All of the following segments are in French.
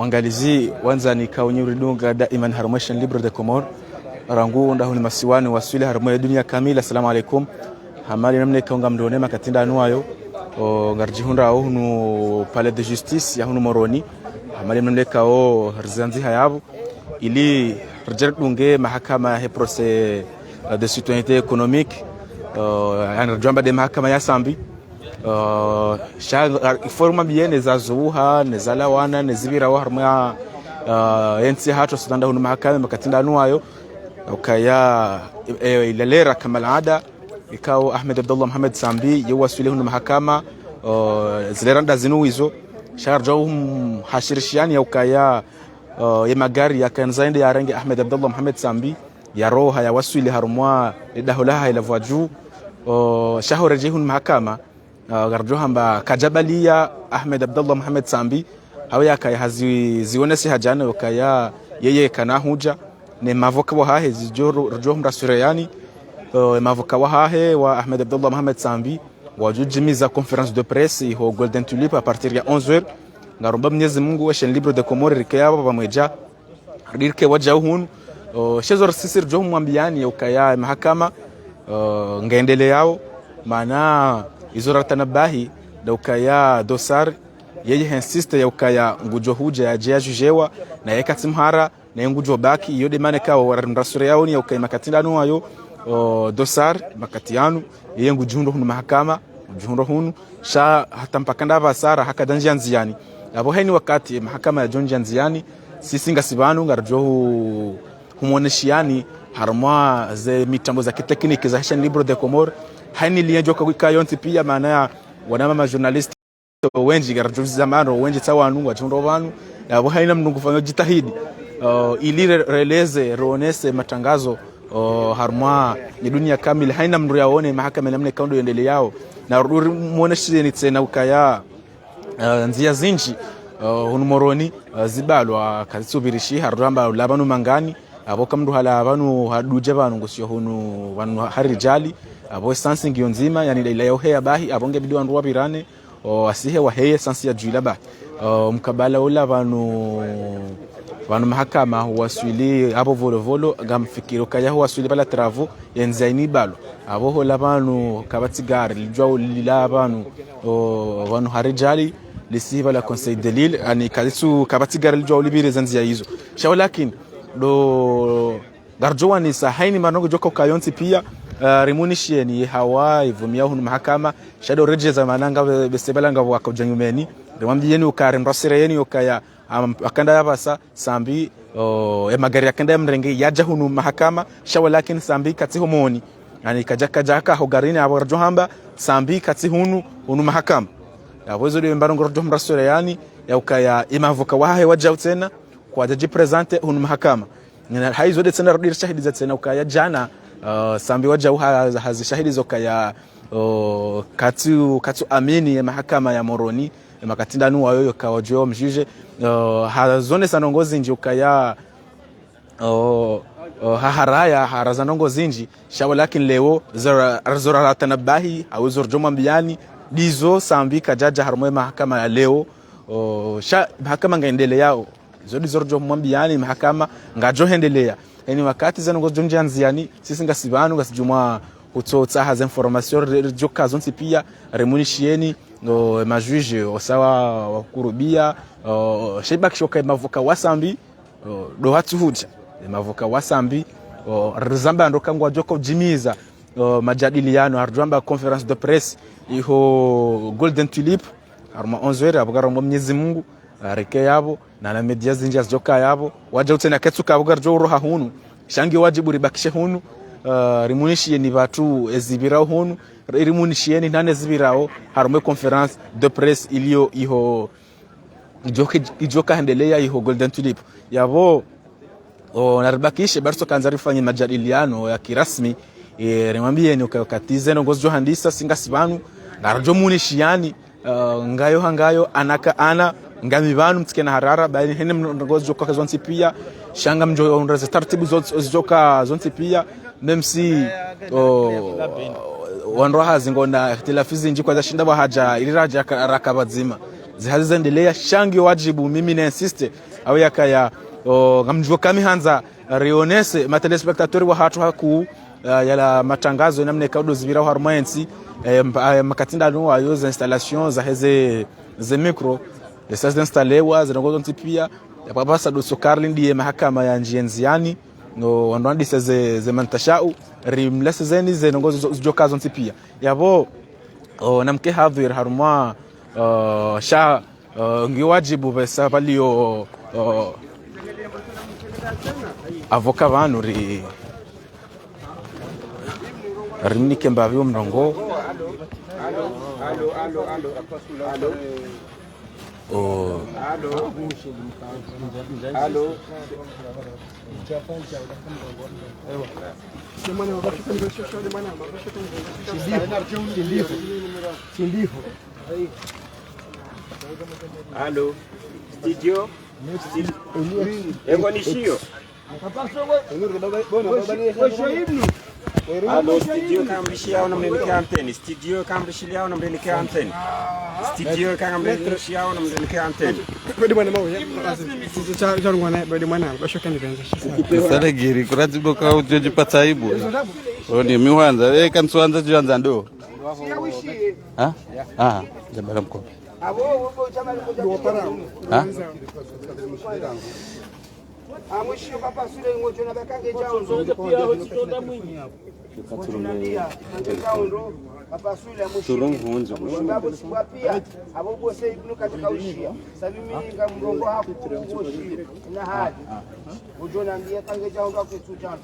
wangalizi wanza ni kaunyiridunga daiman Harumation Libre de Comore rangu nda huni masiwani waswili harumo ya dunia kamila. Assalamu alaikum. Hamali namne kaunga mdonema katinda anuayo ngarjihunda hunu Palais de Justice ya hunu Moroni. Hamali namne kao rizanzi hayabu ili rjerdunge mahakama he procès de citoyenneté économique anarjamba de mahakama ya Sambi forma biene za zuha nezala wana nezibira wa harma yensi hato sitanda hunu mahakama makatinda anuayo ukaya ilalera kama alada ikao Ahmed Abdullah Mohamed Sambi yewasili hunu mahakama zileranda zinuizo sharjauhum hashirishiani ya ukaya ya magari ya kanzainde ya rangi Ahmed Abdullah Mohamed Sambi ya roha ya wasili harumwa idahulaha ila vwaju shahoreje hunu mahakama garjohamba kajabalia Ahmed Abdullah Mohamed Sambi hawaya kaya haziwonesi hajana ukaya yeye kana huja ne mavoka wa hahe zijohum rasureyani mavoka wa hahe wa Ahmed Abdullah Mohamed Sambi wajujimiza conférence de presse ho Golden Tulip à partir ya 11h ngaromba Mwenyezi Mungu wa Chaîne Libre de Comore rikaya bamweja rike waja hunu shezor sisir johum mwambiani ukaya mahakama ngaendele yao maana izoratanabahi da ukaya dosar yeye insiste ya ukaya ngujo huja ya jia jujewa na yeka timhara na ngujo baki yode maneka wa rasure yao ni ukaya makatinda no ayo dosar makatianu yeye ngujundo hunu mahakama ngujundo hunu sha hata mpakanda basara hakadanjia nziani abo haini wakati mahakama ya jonjia nziani sisi ngasibanu ngarjo humoneshiani harma ze mitambo za kitekniki za Chaîne Libre de Comore haini lienjoka kwa yonti pia maana wanama journalist wengi garjo zamano wengi tawanu wachundo banu abo haina mnungu fanya jitahidi ili releze roonese matangazo harma ni dunia kamili haina mndu yaone mahakama namne kaundo yendele yao na muoneshi ni tena ukaya nzia zinji hunu Moroni zibalwa kazisubirishi haramba labanu mangani abo kamndu hala abantu haduje banu ngosyo hunu banu harijali abo sansi ngiyo nzima yani ile yohea bahi abonge bidu andu wabirane asihe wa heye sansi ya juila ba mkabala ula banu mahakama waswili abo volovolo gamfikiro kaya waswili bala travo yenzaini balo abo hola banu kabatigari lijwa lila banu harijali lisiba la conseil de l'île ani kalisu kabatigari lijwa libire zanzia hizo shawalakin do garjowani sahaini manongo joko kayonti pia rimunishieni hawa ivumia hunu mahakama shado rejeza mananga besebelanga wakojanyumeni rimwambieni ukare mrasireyeni ukaya akanda yabasa Sambi magari akanda mrenge yaja hunu mahakama shawalakin Sambi kati homoni yani kajaka ho garini abo johamba Sambi kati hunu mahakama yabozo de mbarongo rojom rasureyani ya ukaya imavoka wahe waja tena kwa jaji presente hunu mahakama na haizo de tena rudir shahidi za tena ukaya jana Sambi waja hazi shahidi zokaya katu amini ya mahakama ya Moroni makatinda nuwa yoyo kawajoyo mjuje hazone sanongozi nji ukaya haharaya harazanongozi nji shawalakin leo zora ratanabahi awezor joma mbiani dizo Sambi kajaja harmoe mahakama ya leo mahakama ngaendele yao zodi zorjo mwambiani mahakama ngajo hendelea yani wakati zanongozi jonjia nziani sisi ngasibanu ngasijumwa utotsa haza information joka zonti pia remunishieni majuge osawa wakurubia sheba kishoka mavoka wa Sambi do hatu huja mavoka wa Sambi rizamba ndoka ngwa joko jimiza majadiliano arjamba conference de presse iho Golden Tulip arma 11h abugara ngo Mwenyezi Mungu reke yabo na media zinja joka yabo waje utena ketsuka abugara jo roha hunu shangi wajibu ribakishe hunu rimunishi ni batu ezibirao hunu rimunishi ni nane zibirao harume conference de presse ilio iho ijoka hendelea iho Golden Tulip yabo naribakishe barso kanza rifanye majadiliano ya kirasmi rimwambie ni ukatize ngozi johandisa singasibanu narajo munishiani ngayo anaka ana ngami banu mtikena harara bali hene ngozi joka zonti pia shanga mjo onraze taratibu zoka zonti pia même si wanroha zingona tilafizi nji kwa shinda bahaja iliraja rakabazima zihazizendelea shangi wajibu mimi na insiste au yakaya ngamjua kami hanza rionese matelespectatori wa hatu haku yala matangazo namne kaudo zibira harmoensi makatinda no ayo za installation za heze ze micro esas instalewa zinongozo ntipia yapapasa do sokarli ndiye mahakama ya njienziani no wandwandi ze mantashau rimlese zeni zinongozo zokazo ntipia yabo namke hadhir harma sha ngiwajibu besa balio avoka vanu rimnike mbavyo mrongo Allo, studio, Egonishio. Allo, studio kamrishia na mrenike anteni. Studio kamrishia na mrenike anteni. Studio kamrishia na mrenike anteni. Bodi mwana mawe. Sisi cha ngwana bodi mwana bashoka nibenza. Sasa giri kurati boka ujoji pataibu. Oni miwanza kansuanza jianza ndo. Jabala mko. Amushio papa sule ngocho na bakange jaondo papa sule amushio sababu sikuwa pia abo bose ibnu katika ushia sabimi ngamrongo hapo ushia na hadi ujona ndiye kange jaondo kwetu jana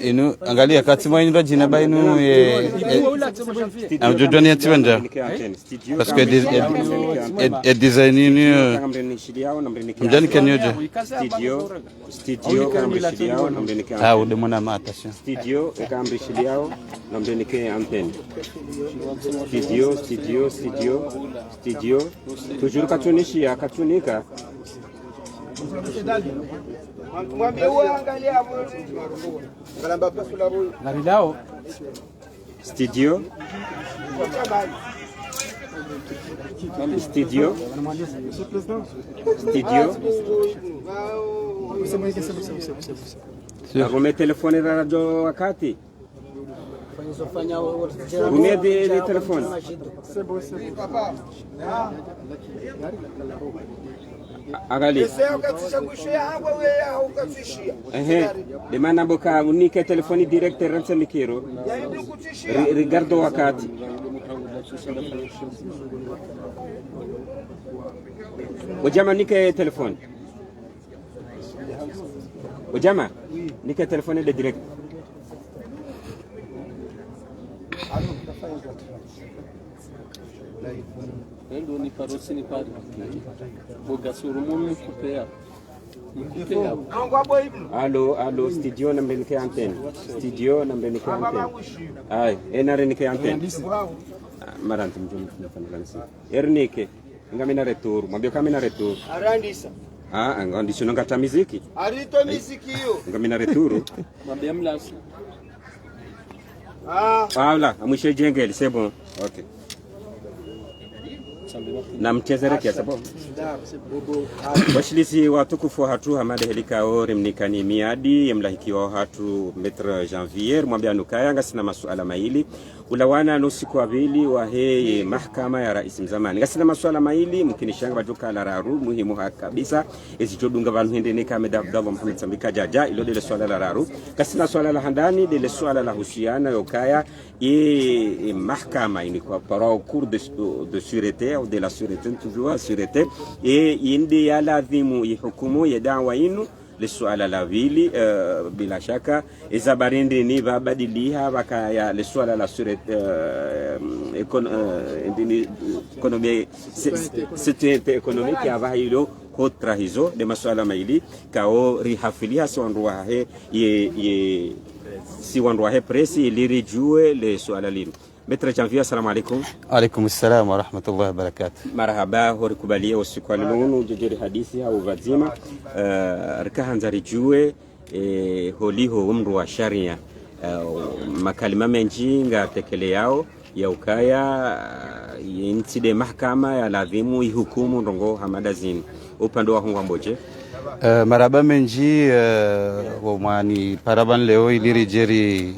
inu angalia kati mwa inu jina ba inu amjojoni ativanja parce que design inu mjani kenyoje studio kamrishiliao na mrenike anteni ude mwana mata studio kamrishiliao na mrenike anteni studio toujours katunishia katunika mwambie uangalie hapo kalamba pesa la boy Naridao studio Agome telefone la radio wakati Rumia de telefone Agali de mana boka unike telefoni direct rense mikiro Rigardo wakati Ujama nike telefoni Ujama nike telefoni de direct Endo ni parosi ni pari. Boga surumu mkupea. Allo, studio na mrenike anteni. Studio na mrenike anteni. Ay, renike anteni. Maranti mjumbe tunafanana. Ernike, ngamina retour, mwambie kama ina retour. Arandisa. Ngandisho ngata muziki. Arito muziki hiyo. Ngamina retour. Mwambie mlasi. Wala, amwishe jengeli, c'est bon. Okay. Na mchezere kia sababu washilisi watukufu hatu hamada helika ori mnikani miadi yemlahikiwa hatu metre janvier mwambia nukaya ngasina masuala maili ulawana nusiku wabili wa heye mahkama ya rais mzamani ngasina masuala maili mkinishanga bajuka la raru muhimu kabisa ezijodunga vanu hende neka Ahmed Abdallah Muhammad Sambika jaja ilo dele swala la raru ngasina swala la handani dele swala la husiana yokaya mahkama ini kwa para au cours de sûreté ou de la sûreté toujours sûreté indi ya lazimu ihukumu ya da'wa inu للسؤال la vili bila shaka izabarindi ni babadiliha bakaya للسؤال la sûreté économique c'était économique ya bahilo kotra hizo de masuala maili kao rihafilia si wanduwa he si wanduwa he presi iliri jue le suala linu. Maître Janvier, assalamu alaikum. Alaikum salam wa rahmatullahi wa barakatuh. Marhaba, horikubalia usiku wa leo jojeri hadithi au vazima rikahanzari jue holiho umru wa sharia makalima menji nga tekele yao ya ukaya yintide mahkama ya ladhimu ihukumu ndongo hamadazini upande wa hungwa mboje. Maraba menji wamani paraban leo iliri jeri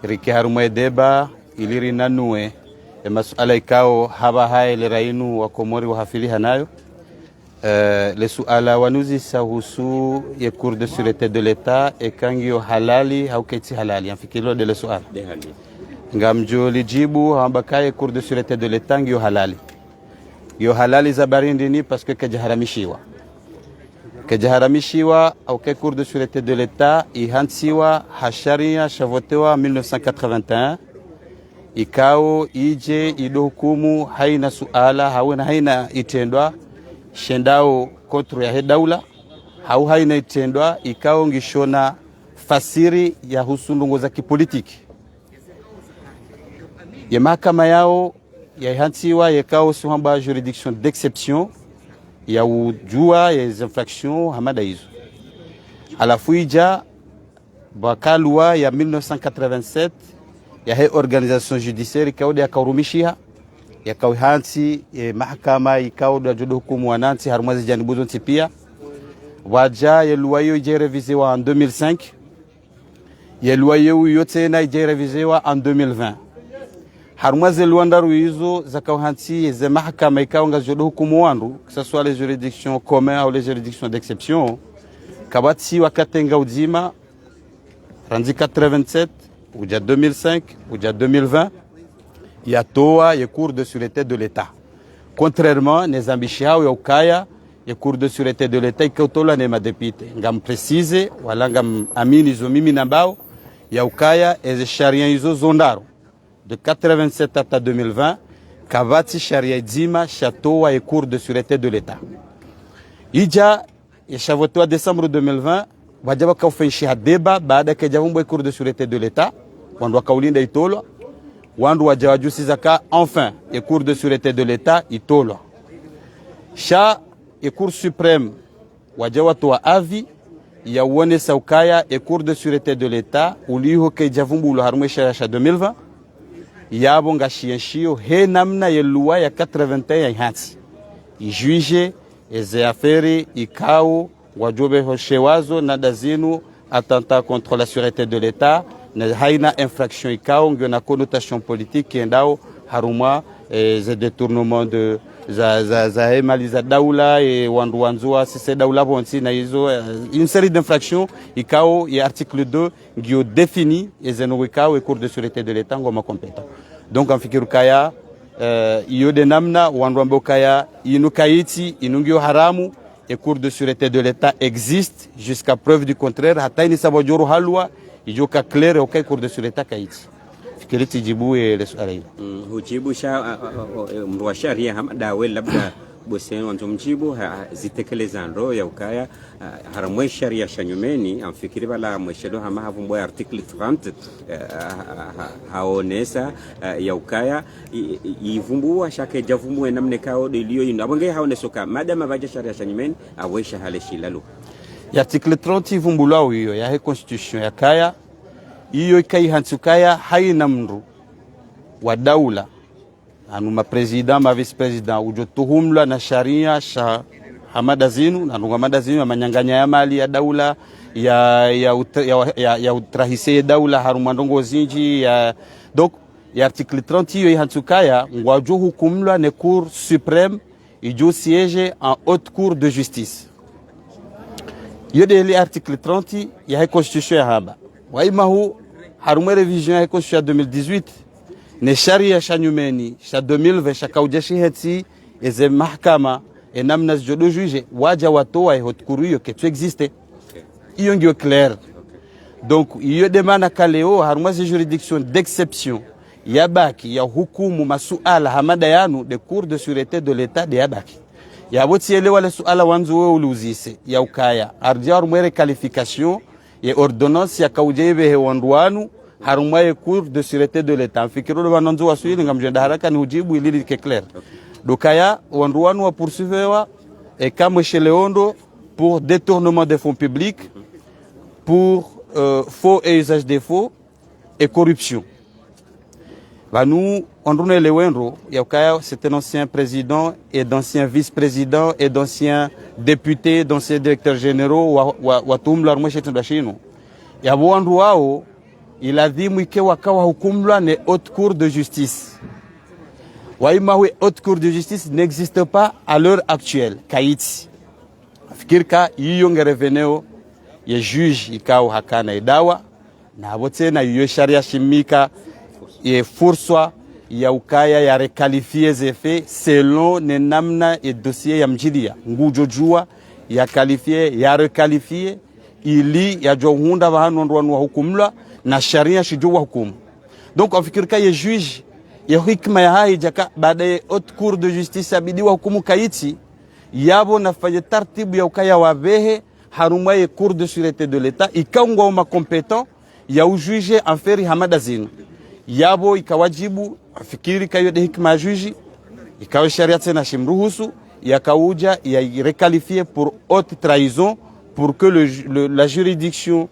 riki harumwe deba iliri nanue masuala ikao haba hai le rainu wa komori wa hafili hanayo le suala wanuzi sahusu ya cour de sûreté de l'état e kangio halali au keti halali amfikilo de le suala de hali ngamjo lijibu hambakaye cour de sûreté de l'état ngio halali za barindini parce que kajaharamishiwa au ke cour de sûreté de l'état ihansiwa hasharia shavotewa 1981 ikao ije ido hukumu haina suala haina itendwa shendao kontro ya daula au haina itendwa ikao ngishona fasiri ya husundungo za kipolitiki ya mahakama yao ya ihansiwa yakao suhamba juridiction d'exception ya ujua ya infraction hamada hizo alafu ija bakalwa ya 1987 ya he organisation judiciaire ikao ya kaurumishia ya kauhansi mahakama ikao da judo hukumu wanansi harmazi janibuzo ntipia waja ya luwayo ije revisewa en 2005 ya luwayo yote na ije revisewa en 2020 harmazi luandaru hizo za kauhansi za mahakama ikao nga judo hukumu wandu que ce soit les juridictions communes ou les juridictions d'exception kabati wakatenga uzima randi 87 uja 2005 uja 2020 ya toa ya cour de sûreté de l'état contrairement les ambitions ya ukaya ya cour de sûreté de l'état ikotola ne madepite ngam préciser wala ngam amini zo mimi nambao ya ukaya ez sharia hizo zondaro de 87 à 2020 kavati sharia zima chatoa ya cour de sûreté de l'état ija ya chavotoa décembre 2020 wajaba kaufenshi hadeba baada ya javumbo ya cour de sûreté de l'état wandu wakaulinda itolwa wandu wajawajusi zaka enfin ya cour de sûreté de l'état itolwa sha ya cour suprême wajawatu wa avi ya uone saukaya ya cour de sûreté de l'état uliho ke javumbu ulo harumwe sha 2020 yabo ngashienshio he namna ya loi ya 81 ya hansi ijuije eze affaire ikao wajobe hoshewazo na dazinu attentat contre la sûreté de l'état na haina infraction ikao ngio na connotation politique endao haruma ze détournement de za mali za daula e wandu wanzua sisi daula bonsi na hizo une série d'infractions ikao ya article 2 ngio défini ezeno ikao e cour de sûreté de l'état ngoma compétent donc en fikiru kaya iyo de namna wandu ambokaya inukaiti inungio haramu et cour de sûreté de l'état existe jusqu'à preuve du contraire hata ini sabojoro halwa ijoka clair au cour de sûreté kaiti fikiriti jibu le swala hilo hujibu sha mwa sharia hamadawe labda bose wanzo mjibu zitekeleza ndo ya ukaya haramwe sharia shanyumeni amfikiri bala mweshedo hama havumbo ya article 30 haonesa ya ukaya ivumbuwa shake javumbu namne kao delio ino abonge haonesoka madama baje sharia shanyumeni awesha hale shilalo ya article 30 ivumbulwa hiyo ya constitution ya kaya hiyo ikai hansukaya haina mndu wa daula anu ma president ma vice president ujo tuhumla na sharia sha hamada zinu na nungamada zinu ya manyanganya ya mali ya daula ya utrahise daula harumandongo zinji ya donc ya article 30 hiyo hansukaya ngwajo hukumla ne cour suprême ijo siège en haute cour de justice yode article 30 ya constitution ya haba waimahu harumwe revision ya constitution ya 2018 ne sharia shanyumeni sha 2020 shakaujeshi heti eze mahkama enamna jodo juge waja watoa haute cour hiyo ketu existe hiyo ngio clair donc hiyo demanda kaleo harumwe juridiction d'exception yabaki ya hukumu masuala hamada yanu de cour de sûreté de l'état de yabaki ya botiele wala suala wanzu wewe uluzise ya ukaya arja rumwere qualification et ordonnance ya kaujebe he wanduanu harumwaye cour de sûreté de l'état fikiro do bananzo wasuyini ngamjenda haraka ni ujibu ili ke clair dokaya wanduanu wa poursuivre et comme chez Leondo pour détournement des fonds publics pour faux et usage des faux et corruption. Nous, Androne Lewendro, c'est un ancien président et d'ancien vice-président et d'ancien député, d'ancien directeur généraux watum l'armée chez Tendachino. Et à Androuao, il a dit que wakawa hukumla ne haute cour de justice. Waimawe haute cour de justice n'existe pas à l'heure actuelle. Kaiti. Fikirka yiyonge reveneo ye juge ikao hakana idawa na abote na yiyo sharia shimika ye furswa ya ukaya ya requalifier les faits selon ne namna et dossier ya mjidia ngujojua ya qualifier ya requalifier ili ya johunda bahanu ndwanu wa hukumla na sharia shijua hukumu. Donc afikirka ye juge ye hikma ya hai jaka baadaye haute cour de justice abidiwa hukumu Kaiti yabo nafanya tartibu ya ukaya wabehe harumwaye cour de sûreté de l'état ikaungwa ma compétent ya ujuge aferi hamada zinu yabo ikawajibu afikiri kayo de hikma juge ikawa sharia tena shimruhusu yakauja ya requalifier pour haute trahison pour que la juridiction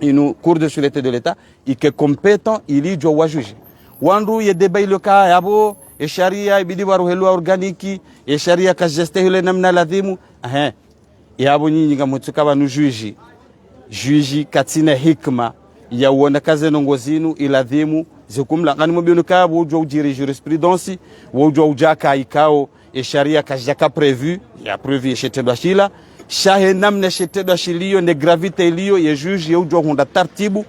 une cour de sûreté de l'état ike compétent ili jo wa juge wandu ye debay le ka yabo e sharia ibidi waruhelu organiki e sharia kajeste hile namna ladhimu yabo nyinyi ngamutuka banu juji katina hikma ya uona kaze nongozinu iladhimu zikumla ngani mobinu ka wujwa ujiri jurisprudence wujwa ujaka ikao e sharia kajaka prévu ya prévu chetedwa shila shahe namna chetedwa shilio ne gravité ilio ye juge wujwa hunda tartibu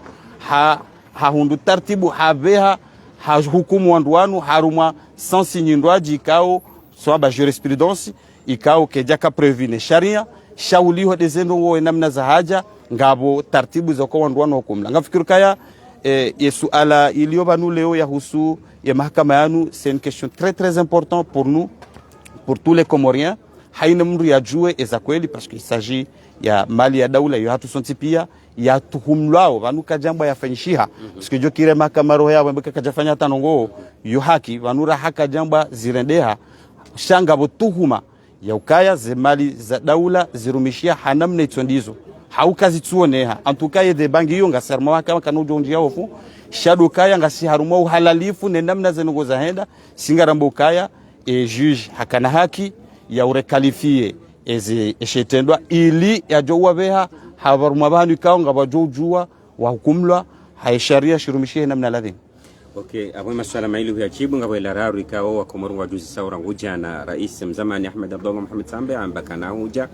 hundu tartibu habeha hukumu wanduanu haruma sansi ndwaji ikao swaba jurisprudence ikao kejaka prévu ne sharia shauliho dezendo wo namna za haja ngabo tartibu za kwa wanduanu hukumla ngafikiru kaya ye suala ilio banu leo ya husu ya mahakama yanu c'est une question très très importante pour nous pour tous les Comoriens haina mru ya jue eza kweli parce qu'il s'agit ya mali ya daula yo hatu sonti pia ya tuhumlao banu kajamba yafanyishiha parce que jo kire mahakama roho yao mbeka kajafanya tanongo yo haki banura haka jamba zirendeha shanga botuhuma ya ukaya zemali za daula zirumishia hanamne itsondizo haukazi tuoneha antukaye de bangi yo ngasarma waka kanujo njia ofu shadu kaya ngasi haruma uhalalifu ne namna zenongo za henda singarambo kaya e juge hakana haki ya urequalifier eze eshetendwa ili ya jowa beha habaruma banu kao ngabajojua wa hukumla haisharia shirumishie namna ladhi. Okay, abo maswala maili ya chibu ngabo ila raru ikao wa Komoro wajuzi saura nguja na rais mzamani Ahmed Abdallah Mohamed Sambe ambaka na huja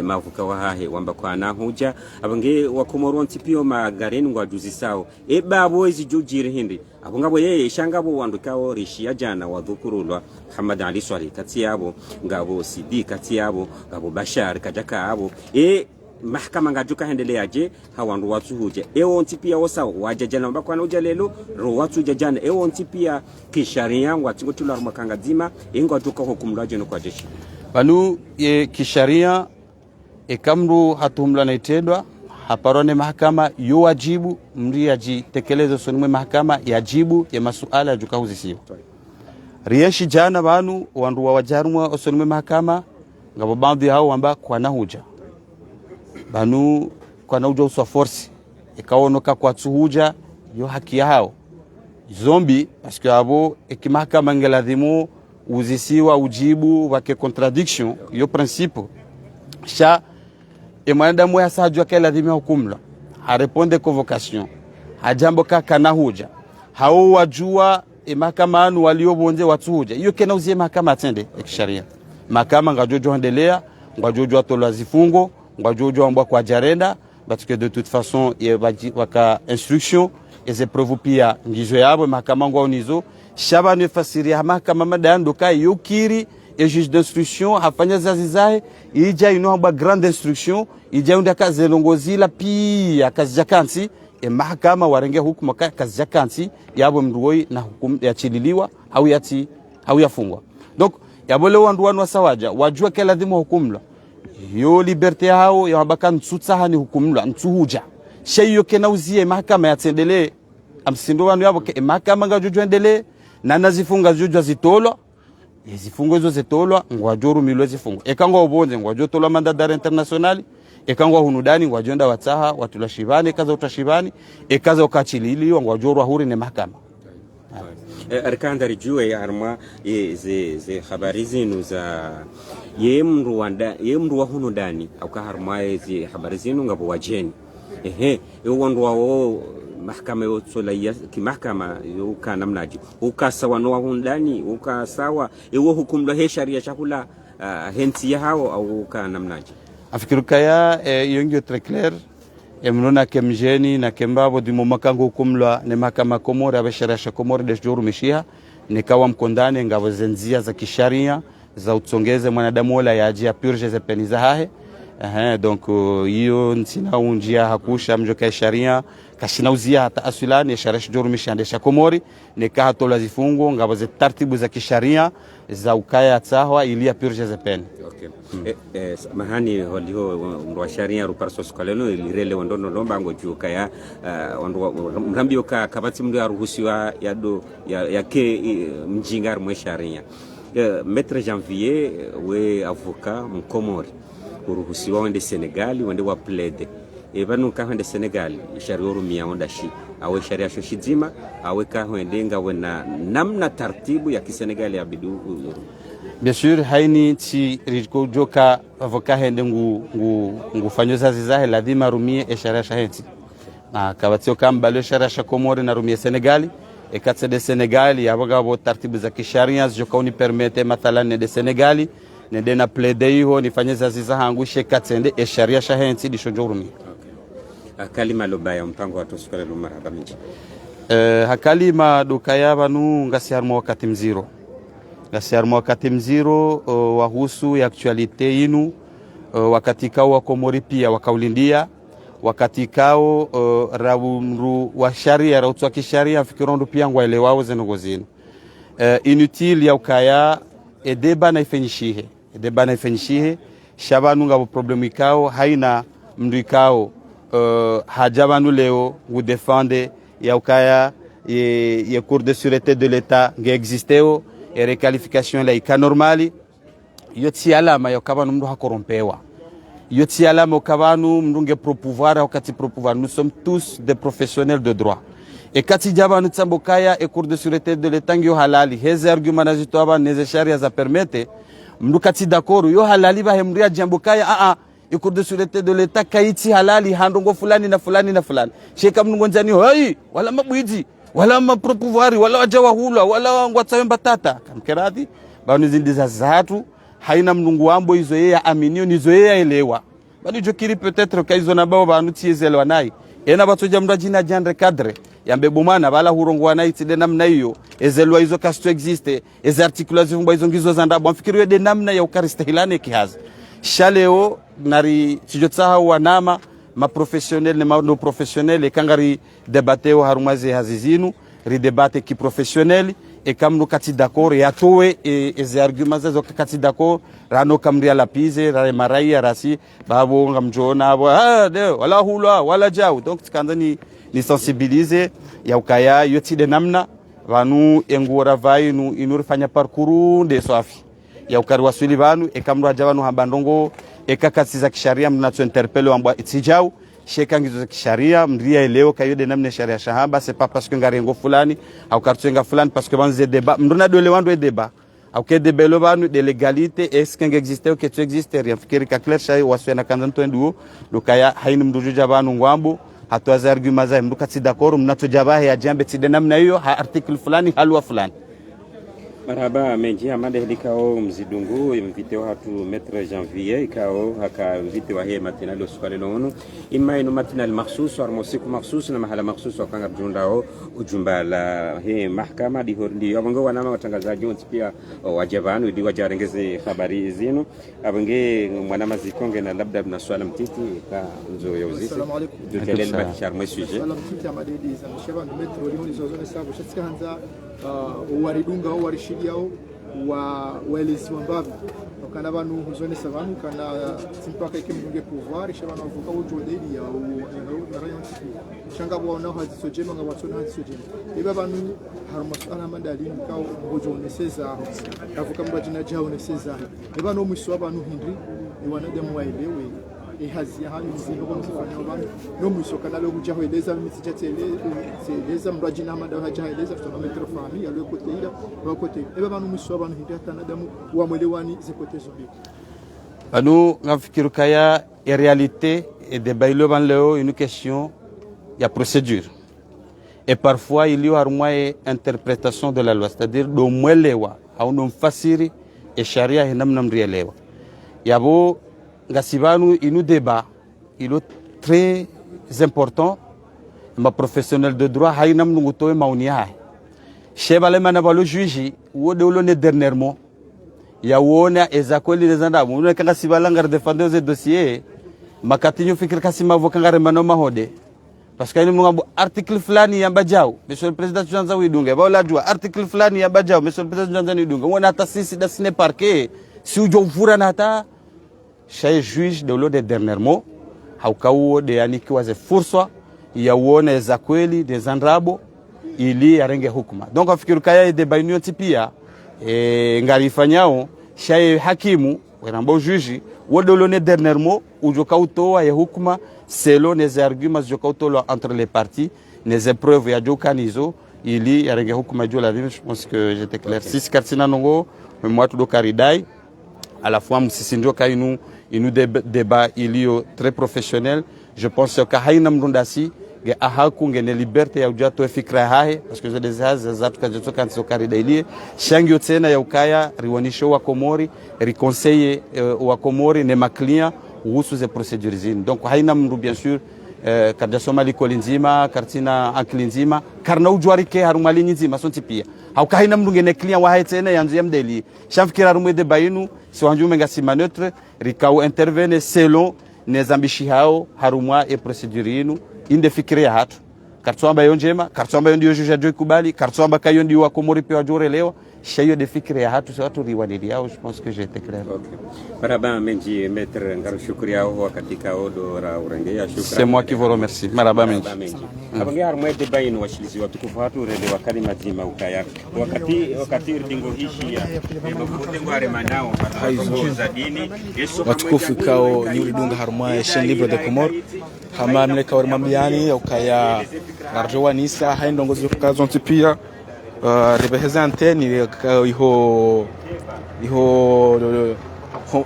mavuka wa hahe wambaka na huja abange wa Komoro ntipio magareni wajuzi sao babo ezi jujiri hindi abo ngabo yeye shangabo wandukao rishia jana wadhukurulwa Muhammad Ali Swali kati yabo ngabo Sidi kati yabo ngabo Bashar kajaka abo mahakama ngajuka hendeleaje hawandu watu huje onti pia wasa wajajana mbakwana ujalelo ro watu jajana onti pia kisharia watu ngotula makanga dima ingo atuka hukumlaje no kwa jeshi banu kisharia kamru hatumla naitedwa haparone mahakama yo wajibu mriaji tekelezo sonwe mahakama yajibu ya masuala ya juka huzisiwa riyeshi jana banu wandu wajarumwa osonwe mahakama ngabo bandi hao amba kwa nahuja banu kwa nauja uswa force ikaonoka kwa tsuhuja yo haki yao zombi parce que abo ekimahakama ngeladhimu uzisiwa ujibu wake contradiction yo principe sha mwanadamu ya sajwa kala dhimia hukumla hareponde convocation hajambo kaka na huja hao wajua mahakama anu waliobonje watuhuja hiyo kena uzie mahakama atende kisheria mahakama ngajojo endelea ngajojo atola zifungo ngajojo ambwa kwa jarenda parce que de toute façon waka instruction eze preuve pia ngizo yabo mahakama ngwa unizo shaba ne fasiria mahakama madando kai yokiri et juge d'instruction hafanya zazi zae ija inoamba grande instruction ija unda kazi longozila pia kazi jakansi mahakama warenge hukumu kazi jakansi yabo mruoi na hukumu ya chililiwa au yafungwa. Donc yabole wandu wanu wasawaja wajua ke lazima hukumla yo liberte hao ya habaka nsutsa hani hukumla nsuhuja sheyo kena uzie mahakama yatendele amsindo wanu yabo ke mahakama ngajojo endele na nazifunga jojo zitolwa zifungo hizo zitolwa ngwajoro milwe zifungo ekangwa ubonze ngwajo tolwa mandadara international ekangwa hunudani ngwajonda watsaha watula shivani kaza utashivani ekaza ukachilili ngwajoro huri ne mahakama arkanda rijue arma ze habari zinu za yemru wa hunudani au ka harma ze habari zinu ngabo wajeni wandu wao mahakama yotola ki mahakama yuka namnaji ukasawa no hundani ukasawa ewo hukumlo he sharia chakula henti ya hao au uka namnaji afikiruka ya yongyo très clair emnona kemjeni na kembabo dimo makango hukumlwa ne mahakama Komori abashara Komori de juru mishia nikawa mkondane ngabo zenzia za kisharia za utsongeze mwanadamu wala yaji purge za peniza hahe donc hiyo ntina unjia hakusha mjoka sharia kashinauzia hata asulani sharia juru mishia Komori nikaha tola zifungo ngabo za taratibu za kisharia za ukaya tsahwa ilia purge za pen. Okay. Mahani holio mwa sharia ruparso skaleno ilirele wandono lomba ngojuka ya mrambi oka kabati mdu aruhusiwa yado yake mjingar mwa sharia. Maître Janvier we avocat mkomori uruhusiwa wende Senegal wende wa plaide banu ka wende Senegal sharia rumia onda shi awe sharia shoshizima awe ka wende ngawena namna taratibu ya kisenegal ya bidu. Bien sûr haini ti rijko joka avocat hende ngu fanyoza zizahe lazima rumie sharia shahenti na kabatio kamba le sharia Komori na rumie Senegal katse de Senegal yabaga bo taratibu za kisharia joka uni permete mathalan de Senegal nende na plede hiyo nifanyeza zizaha angushe katsende sharia shahenti dishojurumi. Kalima lobaya mpango watu sukale lumaraba minji hakalima dukaya banu ngasiarmo wakati mziro ngasiarmo wakati mziro wahusu ya actualite inu wakati kao wa Komori pia wakaulindia wakati kao raumru wa sharia rautwa kisharia fikirondo pia ngwaelewao zenogozinu inutile ya ukaya edeba na ifenyishihe shabanu ngabo problemu ikao haina mndu ikao hajabanu leo vous défendez ya ukaya ye cours de sûreté de l'état nge existeo et requalification la ika normali yoti alama ya kabanu mndu hakorompewa yoti alama kabanu mndu nge propouvoir wakati propouvoir nous sommes tous des professionnels de droit et kati jabanu tsambokaya et cours de sûreté de l'état nge halali heze argument nazito aba neze sharia za permete mndu kati d'accord yo halali ba hemria jambokaya cours de sûreté de l'état kaiti halali handongo fulani na fulani na fulani sheka mngonjani hoi wala mabuiji wala mapropouvoir wala wajawa hula wala ngwatsaemba tata kamkerati banu zindiza zatu haina mnungu wambo hizo yeye aminio nizo yeye elewa bali jokiri peut-être kaizo na bao banu tiezelwa nai ena batoja mrajina genre cadre yambe bomana bala hurongwa nai tide namna hiyo ezelwa hizo kasto existe ez articulation mbo hizo ngizo za ndabo mfikiriwe de namna ya ukaristehilane kihaza shaleo nari tijotsaha wanama ma professionnel ma no professionnel kangari debateo harumaze hazizinu ri debate ki professionnel e kamno kati d'accord ya towe e arguments zo kati d'accord rano kamri ala pize ra marai rasi babo ngamjona abo de wala hula wala jao donc tikanda ni sensibiliser ya ukaya yoti de namna vanu engora vai nu inurifanya parcours de swafi ya ukari wasuli banu e kamro ajabanu habandongo e kakati za kisharia mnacho interpelle ambwa itijao sheka ngizo za kisharia mria leo kayode namna sharia shahaba c'est pas parce que ngarengo fulani au kartwenga fulani parce que banze débat mndona dole wando e débat au ke debelo banu de légalité est-ce qu'il existe ou que tu existe rien fikiri ka clair shay waswena kanzanto nduo lukaya haini mdujuja banu ngwambo hatuaza argument za mdukati d'accord mnato jabahe ya jambe tide namna hiyo article fulani halwa fulani. Marhaba menji amande helikao mzidungu mvite watu Maître Janvier ikao haka mvite wa he matinal usukale lono imma ino matinal makhsus wa musiku makhsus na mahala makhsus wa kanga bjundao ujumba la he mahkama di horndi abango wanama watangazaji wote pia wajabanu di wajarengeze habari zinu abange mwanama zikonge na labda na swala mtiti ka nzo ya uzisi. Assalamu alaykum. Dutelel bakishar mwe sujet. Swala mtiti amade di za shaba Maître liho nizozone sabu shatsika hanza uwaridunga au warishidiao wa waelezi wambavu kana banu huzone savanu kana simpaka ikimnge pouvoir shabana vuka ujodeli ya na rayon shanga bwana haziso jema nga watsona haziso jema iba banu harmasana mandali ka ngojone seza avuka mbajina jaone seza iba no mwiso abantu hindri iwana demu waelewe ihazi ya hali mzingo kwa msifanya abantu no mwiso kana lo kujaho eleza mitsitseleza mbajina amanda hajaho eleza tuna metro family alo kote ila wa kote iba banu mwiso abantu hindri kana damu wa mwelewani zikote zobi nous nafikiru kaya en réalité et débat une question il y a procédure et parfois il y a une interprétation de la loi c'est-à-dire do mwelewa au no mfasiri e sharia hinamna mrielewa yabo ngasibanu inu débat il est très important ma professionnel de droit hainam ngutoe maoni hai shebale mana balo juge wode ulone dernièrement ya uona ezakweli nezanda muna kanga sibalanga défendre ce dossier makatinyo fikir kasima vokanga remano mahode parce que ni article fulani ya bajao monsieur le président tuanza widunga ba la jua article fulani ya bajao monsieur le président tuanza widunga wona hata sisi da sine parquet si ujo vura na hata chez juge de l'eau de dernièrement haukauo de anikiwa ze fursa ya uona ezakweli des andrabo ili arenge hukuma donc afikiru kaya de bainio tipia ngarifanyao shay hakimu wenambo juge wodolone dernièrement ujoka utoa ya hukuma selon les arguments ujoka utoa entre les parties les épreuves ya jokanizo ili yarenge hukuma jola je pense que j'étais clair six kartina nongo moi tout do karidai à la fois msisindio kainu inu débat ilio très professionnel je pense que haina mrundasi ge ahaku ngene liberté ya ujato fikra hahe parce que des zatu kajoto kanso karidailie shangyo tena ya ukaya riwanisho wa Komori riconseiller wa Komori ne maklia uhusu ze procédures zini donc haina mru bien sûr kadja Somali kolinzima kartina aklinzima karna ujwarike harumali nzima sonti pia hauka haina mru ngene client wa tena yanzu yamdeli shamfikira rumwe de bayinu si wanjume ngasima neutre rikao intervenir selon les ambishi hao harumwa e procédure inu inde fikiria hatu kartswamba yonjema kartswamba yondi yojuja joy kubali kartswamba kayondi wa Komori pia jore leo shayo de fikiria hatu sa watu riwanili yao je pense que j'ai été clair. Okay. Maraba menji maître ngaro shukuri yao katika odo ra urengea shukran. C'est moi qui vous remercie. Maraba menji. Abange harumwe de bayin washilizi watukufu hatu rede wakali mazima ukaya wakati rdingo hishi ya mabude ngware manao haizo za dini watukufu kao nyuri dunga harumwe Chaîne Libre de Comores hama mleka wa mambiani ukaya narjowa nisa haindongozi kukazo pia represente ni iho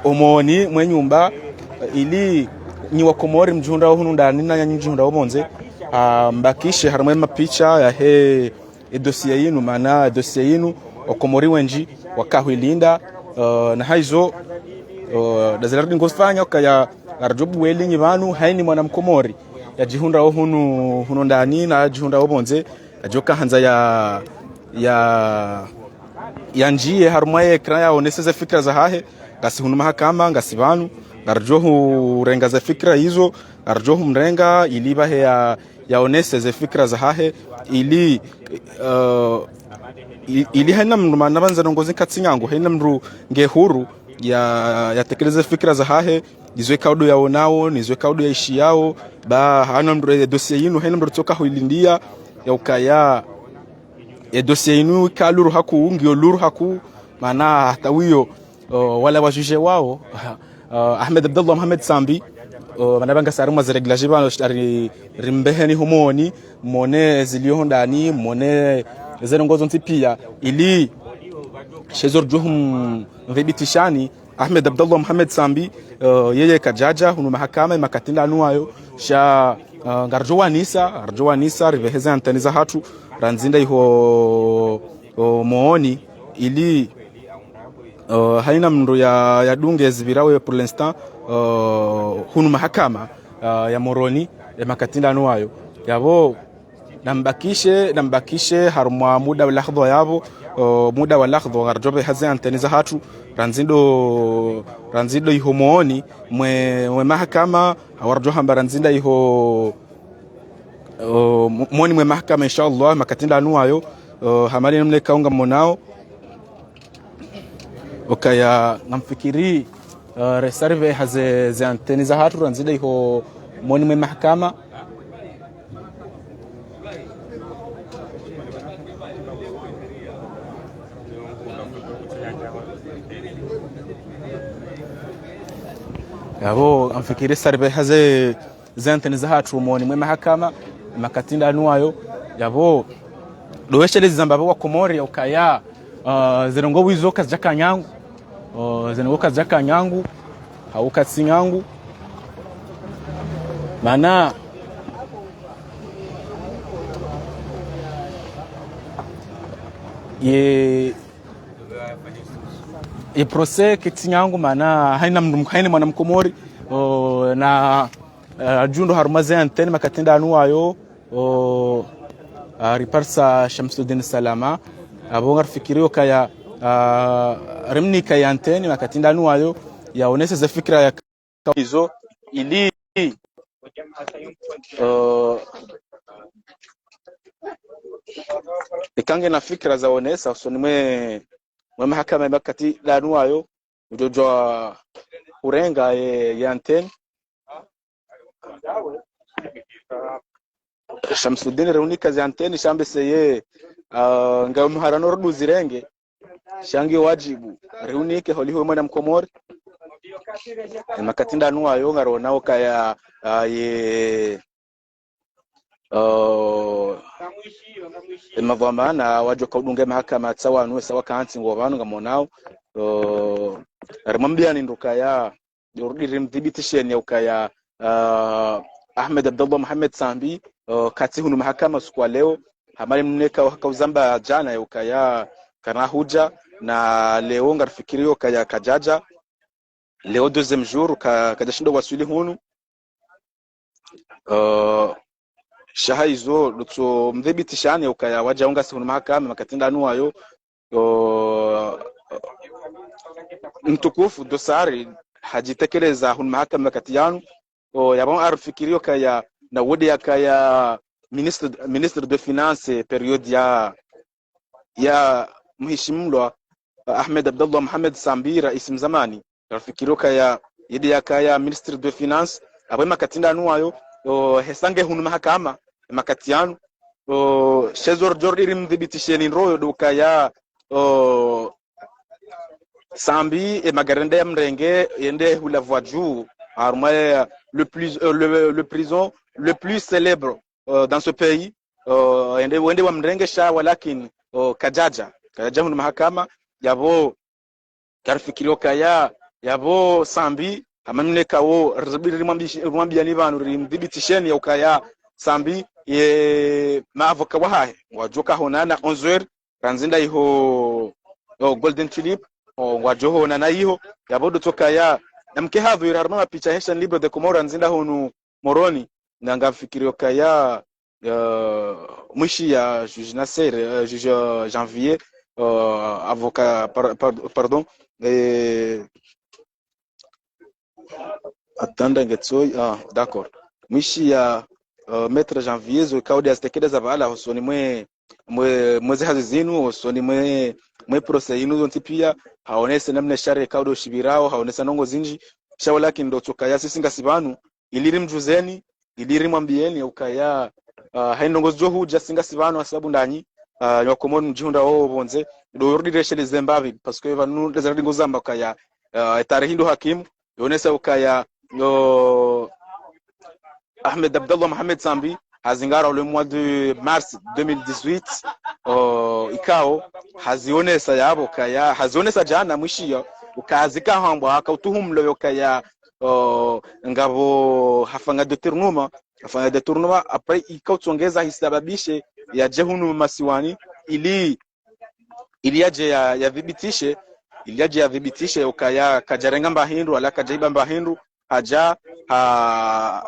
omoni mwenyumba ili ni wa Komori mjunda hunu ndani na njunda omonze mbakishe harumwe mapicha ya he dossier yinu mana dossier yinu wa Komori wenji wakahwilinda na haizo dazalari ngosfanya kaya arjobu welinyi banu haini mwana mkomori ya jihunda hunu ndani na jihunda omonze ajoka hanza ya njie harumwe ekran ya oneseze fikra za hahe ngasi hunu mahakama ngasi banu ngarjohu renga za fikra hizo ngarjohu mrenga ili bahe ya oneseze fikra za hahe ili haina mru manabanza nongozi katsinyango haina mru ngehuru ya tekeleze fikra za hahe izwe kaudo yao nao nizwe kaudo ya ishi yao ba hana mru dossier yinu haina mru toka huilindia ya ukaya dossier yinu kaluru haku ngio luru haku mana hata wiyo wala wajuje wao Ahmed Abdullah Mohamed Sambi manabanga saruma za reglaje bano rimbeheni homoni mone zilio ndani mone zerongozo ntipia ili shezor juhum mvibitishani Ahmed Abdullah Mohamed Sambi yeye kajaja hunu mahakama makatinda anuayo sha ngarjowa nisa riveheza antaniza hatu ranzinda iho mooni ili haina mndo ya dunge zibirawe pour l'instant hunu mahakama ya Moroni ya makatinda anuayo yabo nambakishe harumwa muda wa lahdho yabo muda wa lahdho garjobe haze antaniza hatu ranzindo iho mooni mwe mahakama hawarjo hamba ranzinda iho moni mwe mahakama inshallah makatinda anuayo hamali namle kaunga monao okaya ngamfikiri reserve haze za anteni za hatu ranzida iho moni mwe mahakama yabo amfikiri sarbe haze za anteni za hatu moni mwe mahakama makatinda anuayo yabo doeshe lezamba wa Komori okaya zirongo wizo kazi jaka nyangu zirongo kazi jaka nyangu haukatsi nyangu mana ye procès kiti nyangu mana haina mwana mkomori na ajundo harumaze anteni makatinda anuayo riparsa Shamsuddin Salama abonga fikirio kaya remni kaya anteni makatinda nuayo yaonesa za fikra ya hizo ili ikange na fikra za onesa so nimwe mahakama makatinda nuayo ujojo urenga ya anteni Shamsuddin reunika za anteni shambe seye ngamuharano rudu zirenge shangi wajibu reunike holiho mwana mkomori makatinda nuayo ngaronao kaya ye mavamana wajo kaudunga mahakama tsawa nuwe sawa kanti ngobanu ngamonao rimambia ninduka ya urudi rimdhibitishen ya ukaya Ahmed Abdullah Muhammad Sambi kati hunu mahakama siku leo hamali mneka wakauzamba jana ya ukaya kana huja na leo ngarfikirio kaya kajaja leo deuxième jour kajashindo wasuli hunu shahaizo lutso mdhibitishane ukaya waja unga hunu mahakama makatinda nuayo mtukufu dosari hajitekeleza hunu mahakama katiyanu yabon arfikirio kaya na wodi ya kaya ministre de finance period ya mheshimiwa Ahmed Abdullah Muhammad Sambi rais mzamani arfikirio kaya yedi ya kaya ministre de finance abwe makatinda nuayo hesange hunu mahakama makatianu shezor jordi mdhibitisheni royo duka ya Sambi magarende ya mrenge yende hula voiju armaya le prison le plus célèbre dans ce pays wende wa mrengesha walakin kajaja hunu mahakama yabo karfikirio kaya yabo Sambi amamne kawo rimwambia ni banu rimdhibitisheni ya ukaya Sambi ye maavoka wahahe wajoka honana 11h ranzinda iho golden tulip wajoho na iho yabo dotoka ya namke hadhu irarma picha hesha libre de Comores nzinda honu moroni nanga fikirio kaya mwishi ya juge Nasser juge Janvier avocat pardon attendez ngetsoy d'accord mwishi ya maître Janvier zo kaudi astekeleza bala husoni mwezi hazizinu husoni mwe procès inu zonti pia haonese namna shari kaudo shibirao haonesa nongo zinji shawalaki ndo tukaya sisi ngasibanu iliri mjuzeni iliri mwambieni ukaya hainongo zohu jasinga sibanu asabu ndanyi nyokomoni mjihunda bonze do urdireshe le Zimbabwe parce que vanu dezardi ngozamba ukaya tarihindo hakimu yonesa ukaya Ahmed Abdullah Mohamed Sambi hazingara le mois de mars 2018 ikao hazionesa yabo kaya hazionesa jana mwishio ukazika hambwa akautuhumlo yokaya ngabo hafanga de tournoi après ikautongeza hisababishe ya jehunu masiwani ili yaje ya vibitishe ukaya kajarenga mbahindu ala kajaiba mbahindu haja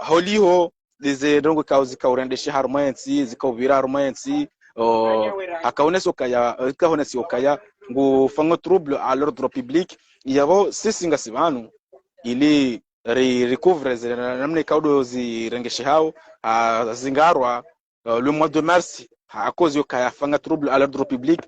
holiho dize dongo kauzi kaurendeshe harmoensi zikaubira harmoensi akaonesa ukaya kaonesa ukaya ngu fango trouble à l'ordre public yabo sisi ngasibanu ili recouvre namne kaudo zirengeshe hao zingarwa le mois de mars à cause ukaya fanga trouble à l'ordre public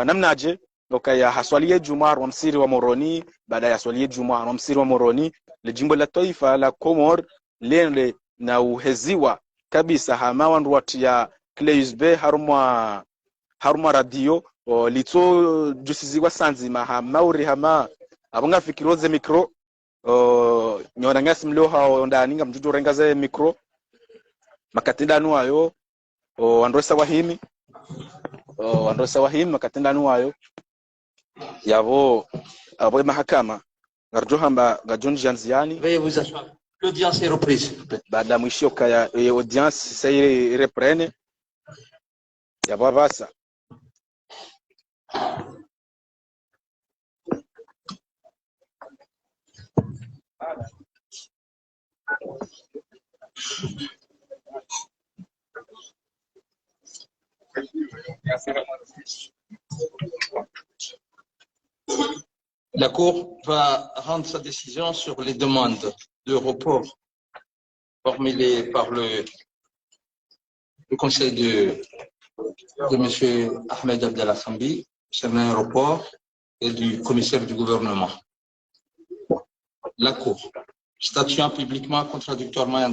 namnaje okaya haswalie juma wa msiri wa Moroni. Baada ya swali juma wa msiri wa Moroni, le jimbo la taifa la Komor lende na uheziwa kabisa hama wandu watia Kleusbe harumwa radio lito jusiziwa sanzima hama uri hama abunga fikiroze mikro nyona ngasi mlio hao ndaninga mjuju rengaze mikro makatenda nuayo androsa wahimi makatenda nuayo yavo abo mahakama ngarjohamba gajon janziani. Veuillez vous asseoir. L'audience est reprise. Baada mwisho kaya audience sai reprene yavo avasa. La Cour va rendre sa décision sur les demandes de report formulées par le conseil de M. Ahmed Abdallah Sambi, concernant un report, et du commissaire du gouvernement. La Cour, statuant publiquement contradictoirement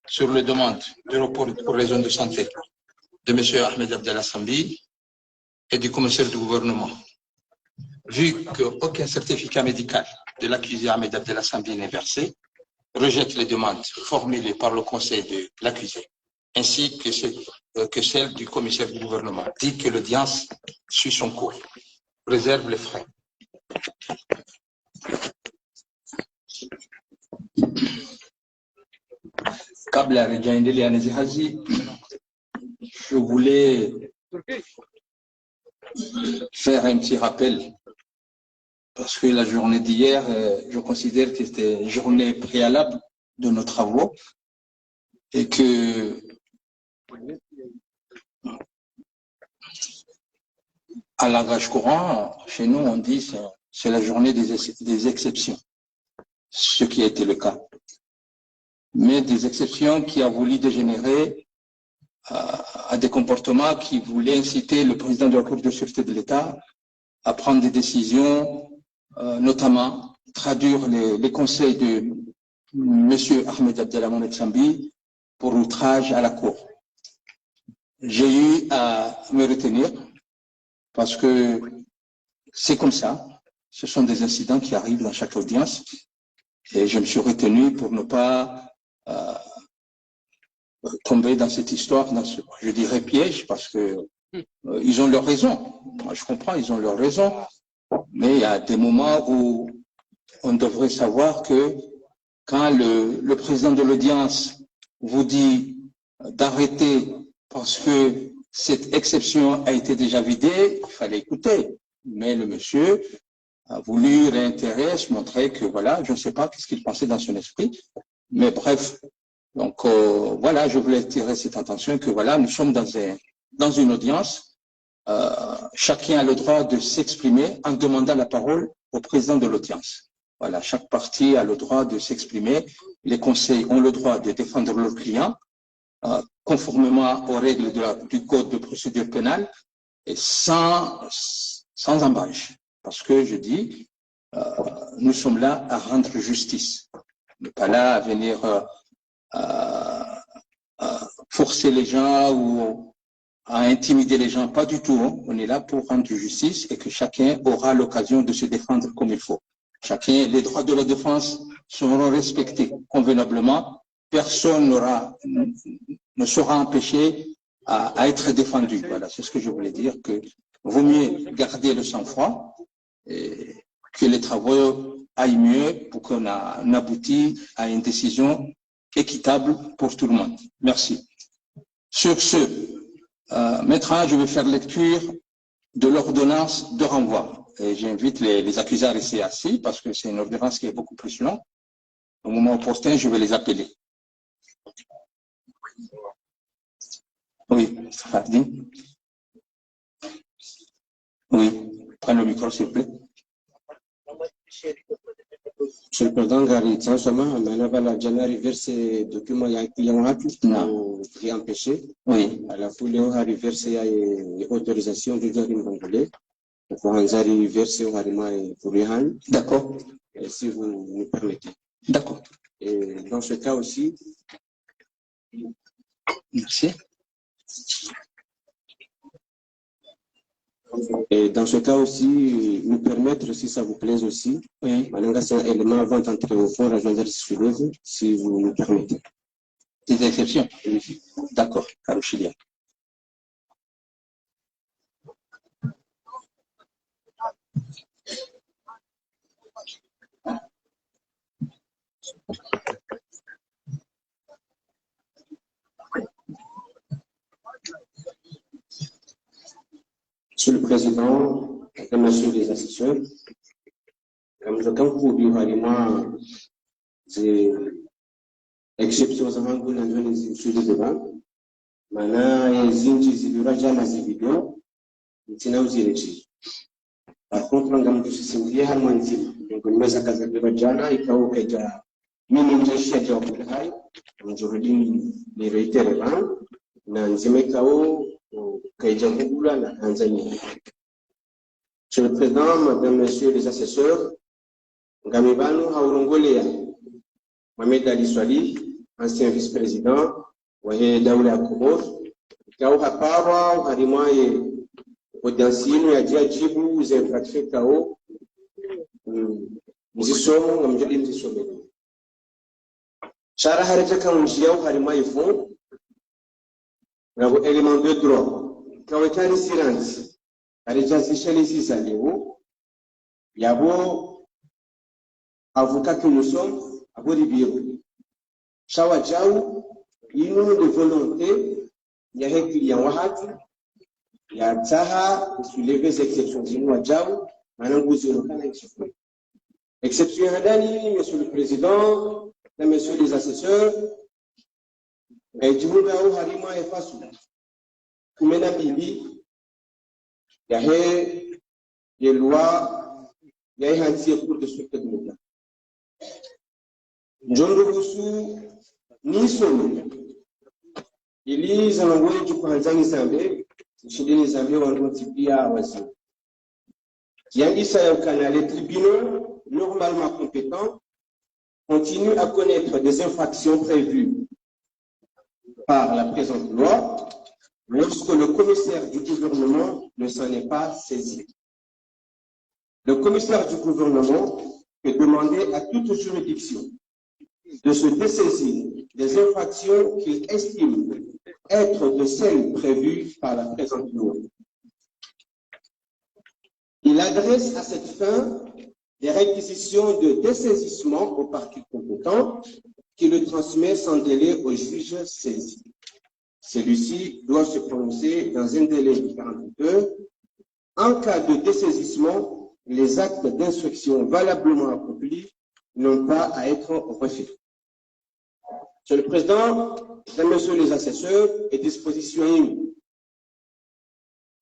sur les demandes de report pour raison de santé de M. Ahmed Abdallah Sambi et du commissaire du gouvernement. Vu qu'aucun certificat médical de l'accusé Ahmed Abdallah Sambi n'est versé, rejette les demandes formulées par le conseil de l'accusé, ainsi que celle du commissaire du gouvernement. Dit que l'audience suit son cours. Réserve les frais. Je voulais faire un petit rappel parce que la journée d'hier, je considère que c'était une journée préalable de nos travaux et que à langage courant, chez nous, on dit que c'est la journée des exceptions, ce qui a été le cas. Mais des exceptions qui a voulu dégénérer à des comportements qui voulaient inciter le président de la Cour de sûreté de l'État à prendre des décisions, notamment traduire les conseils de M. Ahmed Abdallah Mohamed Sambi pour outrage à la Cour. J'ai eu à me retenir parce que c'est comme ça. Ce sont des incidents qui arrivent dans chaque audience et je me suis retenu pour ne pas tomber dans cette histoire, dans ce, je dirais, piège, parce que ils ont leur raison. Moi, je comprends, ils ont leur raison. Mais il y a des moments où on devrait savoir que quand le président de l'audience vous dit d'arrêter parce que cette exception a été déjà vidée, il fallait écouter. Mais le monsieur a voulu réitérer, se montrer que voilà, je ne sais pas ce qu'il pensait dans son esprit. Mais bref, donc voilà, je voulais attirer cette attention que voilà, nous sommes dans une audience. Chacun a le droit de s'exprimer en demandant la parole au président de l'audience. Voilà, chaque partie a le droit de s'exprimer. Les conseils ont le droit de défendre leurs clients conformément aux règles du Code de procédure pénale et sans embâche. Parce que je dis, nous sommes là à rendre justice. On n'est pas là à venir forcer les gens ou à intimider les gens, pas du tout. Hein. On est là pour rendre justice et que chacun aura l'occasion de se défendre comme il faut. Chacun, les droits de la défense seront respectés convenablement. Personne ne sera empêché à être défendu. Voilà, c'est ce que je voulais dire, que vaut mieux garder le sang-froid et que les travaux aillent mieux pour qu'on aboutit à une décision équitable pour tout le monde. Merci. Sur ce, maintenant, je vais faire lecture de l'ordonnance de renvoi. Et j'invite les accusés à rester assis parce que c'est une ordonnance qui est beaucoup plus longue. Au moment opportun, je vais les appeler. Oui, Fardi. Oui, prends le micro, s'il vous plaît. Monsieur le Président, Gary Tsansoma, la Janari verse document qui est empêché. Oui. À la foule, il a reversé l'autorisation de Gary Mongolais. pour Hanzari verser au Harima et Kourihan. D'accord. Si vous nous permettez. D'accord. Et dans ce cas aussi, merci. Et dans ce cas aussi, nous permettre, si ça vous plaît aussi, Oui. c'est un élément avant d'entrer au fond, rejoindre ce si vous nous permettez. Des exceptions. D'accord, Karouchilia. Monsieur le Président, Monsieur les assesseurs, comme je vous dis, c'est exception à un goût dans les sujets de débat. Maintenant, les indices de Rajana Zibido, ils sont aussi. Par contre, on a un système qui est harmonisé. Donc, on met à casa de Rajana et quand on est déjà minimum de chien de Okulhai, aujourd'hui, les réitérants, dans Zemekao, Kaijamugula, la Tanzanie. Monsieur le Président, Madame, Messieurs les assesseurs, Gamibano Haurongolea, Mohamed Ali Swali, ancien vice-président, Wahe Daoula Komor, Kao Hapawa, Harimaye, Odansino, Yadia Djibou, Zemfratfe Kao, Mzisomo, Namjadi Mzisomo. Chara Harijaka Mjiao, Harimaye Fond, Bravo élément de droit. Quand on est silence, Harijazisha les Isaleo, Yabo, avocat que nous sommes, à vos bureaux. Shawajau, il nous de volonté, il y a un client Wahati, il y a Taha, il soulever les exceptions. Il y a Wajau, maintenant vous avez exception Hadani, Monsieur le Président, Messieurs les assesseurs, et Djibougaou Harima et Fassou. Kumena Bibi, il y a des lois, il y a un cours de sûreté de l'État. John Robusu, ni solo. Il y a un envoyé du Kwanzani Zambé, chez les Zambé, on multiplie à Oasis. Il y a les tribunaux normalement compétents continuent à connaître des infractions prévues par la présente loi lorsque le commissaire du gouvernement ne s'en est pas saisi. Le commissaire du gouvernement peut demander à toute juridiction de se dessaisir des infractions qu'il estime être de celles prévues par la présente loi. Il adresse à cette fin des réquisitions de dessaisissement au parquet compétent qui le transmet sans délai au juge saisi. Celui-ci doit se prononcer dans un délai de 48 heures. En cas de dessaisissement, les actes d'instruction valablement accomplis n'ont pas à être refusés. Monsieur le Président, Mesdames, Messieurs les assesseurs et dispositions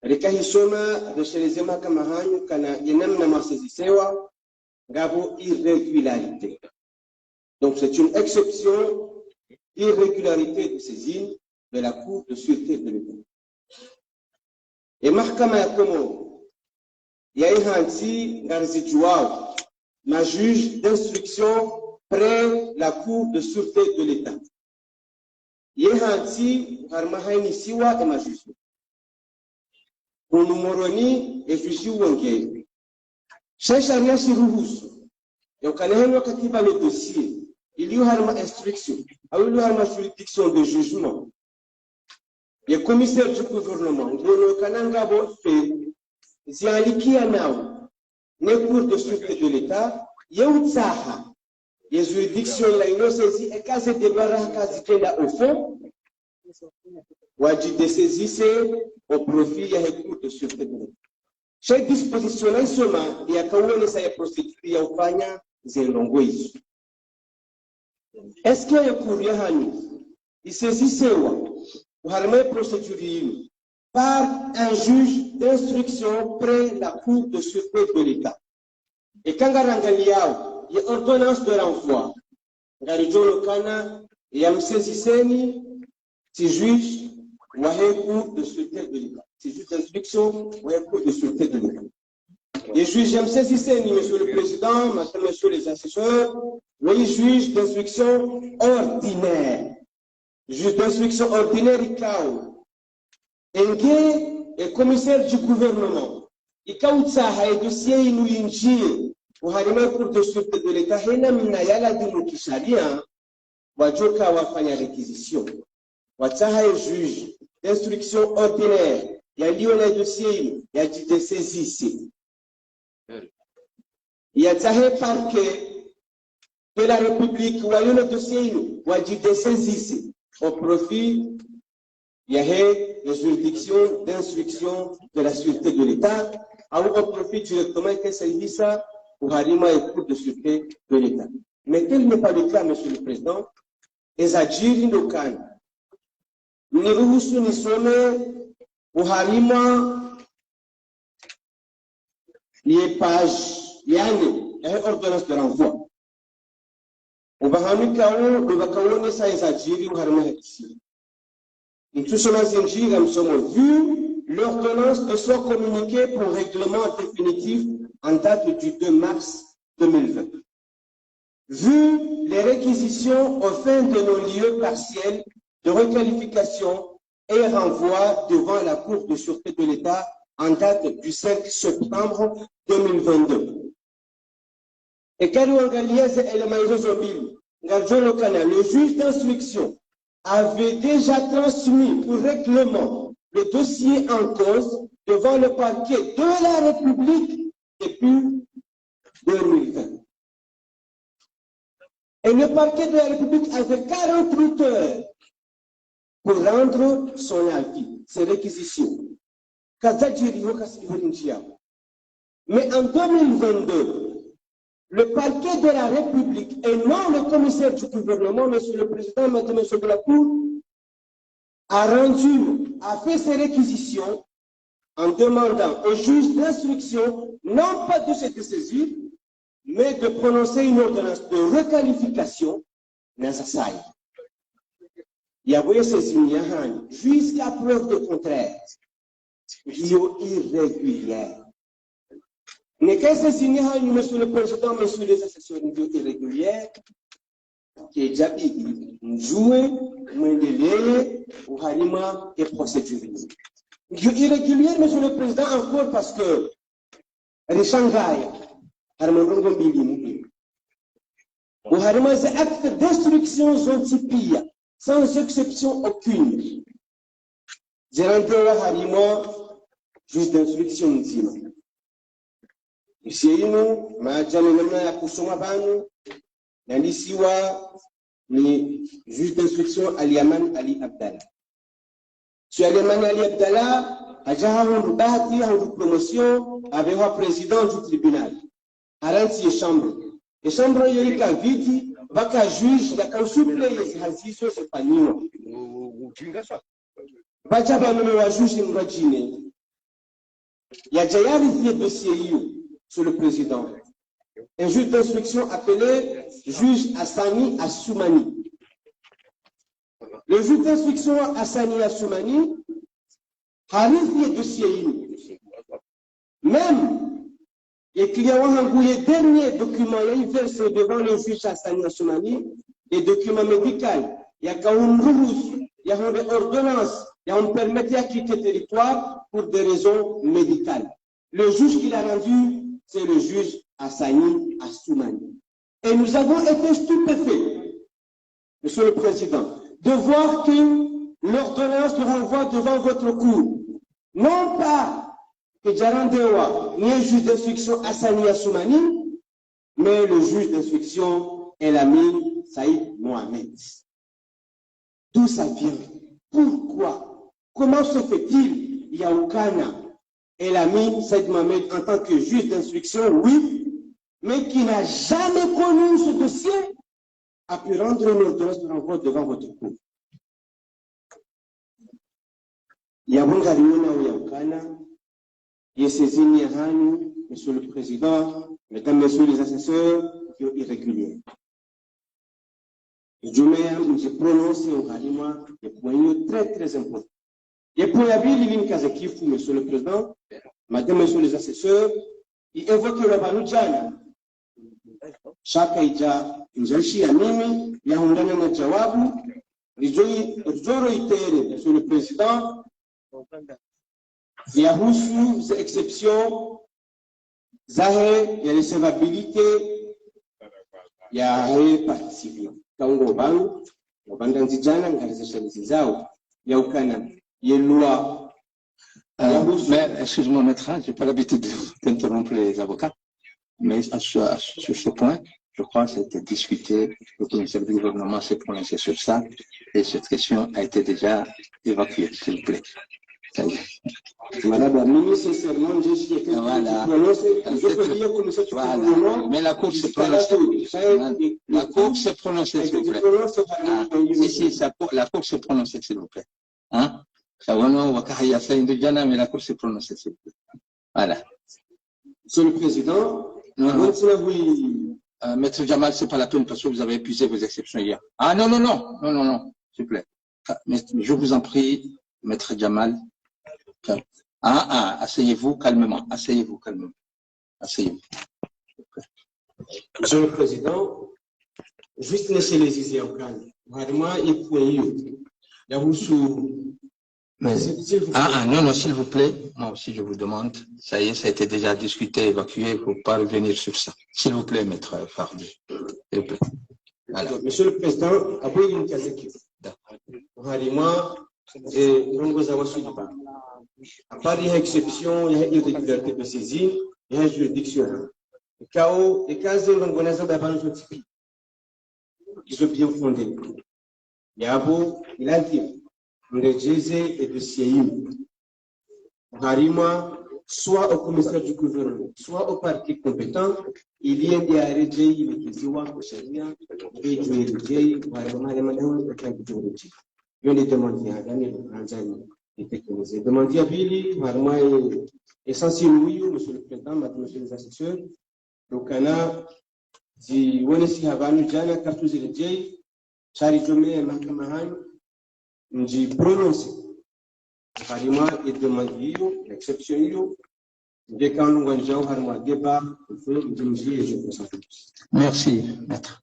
Rekahishoma de chez les Ema Kamahanyu kana yenam namasezisewa gabo irrégularité. Donc c'est une exception irrégularité de saisine de la Cour de sûreté de l'État. Et Mahkama ya Komo Yaihanti Garzijuao, ma juge d'instruction près la Cour de sûreté de l'État. Yaihanti Harmahaini Siwa et ma juge. Unumoroni et Fuji Wangé. Chacharia Siruhusu. Et au Canada, quand il va le dossier, il y aura une instruction, il y aura une juridiction de jugement. Les commissaires du gouvernement, le Canada fait, si un liquide now, les cours de sûreté de l'État, il y a une saha. Les juridictions, là, ils ont saisi, et quand c'est débarrassé, quand c'est là au fond, Wadi de saisir au profit de la Cour de sûreté de l'État. Chaque disposition là, seulement, il y a quand même une procédure, il y a un Zelongoïs. Est-ce qu'il y a un courrier il saisit ou une procédure par un juge d'instruction près la Cour de sûreté de l'État. Et quand il y a une ordonnance de renvoi, il y a un juge ou un Cour de sûreté de l'État. C'est juge d'instruction ou un Cour de sûreté de l'État. Les juges, j'aime saisir, Monsieur le Président, Madame, Monsieur les assesseurs, oui, juge d'instruction ordinaire. Juge d'instruction ordinaire, et commissaire du gouvernement. Il y a un dossier qui nous injure. Pour harima cour de sûreté de l'État, hena minayala dinu kisharia, wajoka wafanya réquisition. Wataha juge d'instruction ordinaire, yaliyo na dossier, yajide saisisse. Yatahe parquet de la République, wayo na dossier, wajide saisisse. Au profit, yahe les juridictions d'instruction de la sûreté de l'État, au profit directement que service pour Harima et cour de sûreté de l'État. Mais tel n'est pas le cas, Monsieur le Président. Les adjiri local. Nous nous sommes pour Harima les pages, yani, ordonnance de renvoi. Au Bahamikao, le Bakaone, ça les adjiri ou Harima ici. Nous tous sommes vu l'ordonnance de soit communiquée pour règlement définitif en date du 2 mars 2020. Vu les réquisitions aux fins de nos lieux partiels de requalification et renvoi devant la Cour de sûreté de l'État en date du 5 septembre 2022. Et quand nous le juge d'instruction avait déjà transmis pour règlement le dossier en cause devant le parquet de la République depuis 2020. Et le parquet de la République avait 48 heures pour rendre son avis, ses réquisitions. Mais en 2022, le parquet de la République et non le commissaire du gouvernement, Monsieur le Président, Monsieur de la Cour, a fait ses réquisitions en demandant au juge d'instruction non pas de se dessaisir, mais de prononcer une ordonnance de requalification nécessaire. Il y a ces ignorants jusqu'à preuve de contraire. Ils sont irréguliers. Mais qu'est-ce que ces ignorants, Monsieur le Président, Monsieur les assesseurs irréguliers, qui est déjà dit, jouer, Mendele, ou Harima et procédure. Irrégulier, Monsieur le Président, encore parce que les Shanghai, ou Harima, c'est acte de destruction zontipia, sans exception aucune. J'ai rentré à Harima, juste d'instruction intime. Ici, nous, Madjamena Kusuma Banu, Nandisiwa, ni juge d'instruction Aliaman Ali Abdallah. Sur Aliaman Ali Abdallah, Ajaha Bahati, en promotion, avec le président du tribunal. Aranti et chambre. Et chambre, il y a vite, Baka juge, la can suppléer, c'est Haziso, c'est pas nous. Bajaba me wa juge Mrajine. Il y a déjà arrivé dossier sur le président. Un juge d'instruction appelé juge Hassani Assoumani. Le juge d'instruction Hassani Assoumani a arrivé le dossier. Même les clients ont les derniers documents versés devant le juge Hassani Assoumani, les documents médicaux. Il y a une rouge, il y a une ordonnance, il y a une permission à quitter le territoire pour des raisons médicales. Le juge qui l'a rendu, c'est le juge Hassani Assoumani. Et nous avons été stupéfaits, Monsieur le Président, de voir que l'ordonnance de renvoi devant votre cour, non pas que Djarandewa ni un juge d'instruction Hassani Assoumani, mais le juge d'instruction Elami Saïd Mohamed. D'où ça vient? Pourquoi? Comment se fait-il, Yaoukana, Elami Saïd Mohamed, en tant que juge d'instruction, oui, mais qui n'a jamais connu ce dossier, a pu rendre une ordonnance de renvoi devant votre cour? Yabunga Riona ou Yaoukana, Yesezini Yahani, Monsieur le Président, Mesdames, Messieurs les assesseurs, irréguliers. Je me prononce au Harima des points très très importants. Et pour la ville, il y a une Monsieur le Président, Madame, Messieurs les assesseurs, ievoke abantu jana shaka injashi ya mimi ya hundana na jawabu rijoro itere Monsieur le Président yahusu za exception zahe ya recevabilité ya participer kaungo banu wabanda nzijana ngalizeshalizi zao ya ukana yelua. Mais excuse-moi maître, j'ai pas l'habitude d'interrompre les avocats, mais sur ce point, je crois que c'était discuté, le commissaire du gouvernement s'est prononcé sur ça, et cette question a été déjà évacuée, s'il vous plaît. Ça y est. Madame, nécessairement, voilà. Voilà. Mais la Cour s'est prononcée. La Cour s'est prononcée, s'il vous plaît. Si, la Cour s'est prononcée, s'il vous plaît. Hein? Mais la Cour s'est prononcée, s'il vous plaît. Voilà. Monsieur le Président, Maître Jamal, c'est pas la peine parce que vous avez épuisé vos exceptions hier. Ah non, s'il vous plaît. Mais je vous en prie, Maître Jamal. Asseyez-vous calmement. Asseyez-vous. Monsieur le Président, juste laisser les idées au calme. Vraiment, il faut non, s'il vous plaît. Moi aussi, je vous demande. Ça y est, ça a été déjà discuté, évacué. Il ne faut pas revenir sur ça. S'il vous plaît, Maître Fardi. S'il vous plaît. Voilà. Monsieur le Président, après une casquette. Vraiment, à part les exceptions, il y a une régularité de saisine, il y a une juridiction. Les cas où les ils sont bien fondés. Il y a beau, il a dit, le GZ et le CIU. Harima, soit au commissaire du gouvernement, soit au parti compétent, il y a des arrêts, il y a des lois, et il y a des demandes à gagner les demandes à Billy, vraiment essentiel, oui, Monsieur le Président, Monsieur les assesseurs, donc on a dit, on est si avant nous, Jana, Cartouze et Jay, Charlie Tomé et Makamahan, on dit prononcer. Vraiment, il demande, l'exception, dès qu'on nous voit, vraiment, débat, il faut et je pense. Merci, maître.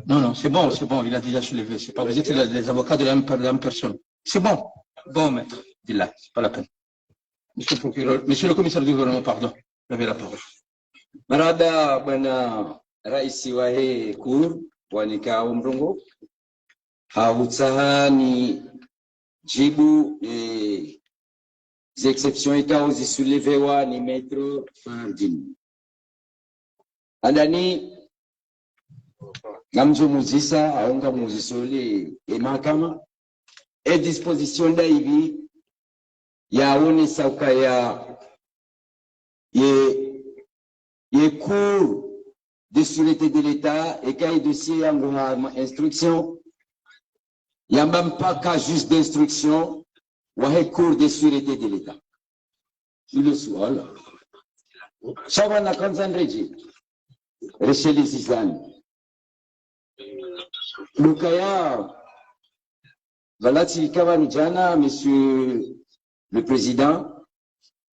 Non, c'est bon, il a déjà soulevé. C'est pas vous êtes les avocats de la même personne. C'est bon. Bon, maître, dis-là, c'est pas la peine. Monsieur le procureur, monsieur le commissaire du gouvernement, pardon, vous avez la parole. Marada bwana raisi wa hii kur wanika Mrongo hautsahani jibu exceptions ikao zisulevewa ni Maître Fardin adani namzo muzisa aunga muzisole mahakama disposition d'aivi yaone sauka ya cours de sûreté de l'État et qu'il y a dossier en instruction, il n'y a même pas qu'un juge d'instruction ou un cours de sûreté de l'État. Il le soit là. Chaque na kanzandreji, Rachel Zizan. Lukaya, voilà, si Kavanijana, Monsieur le Président,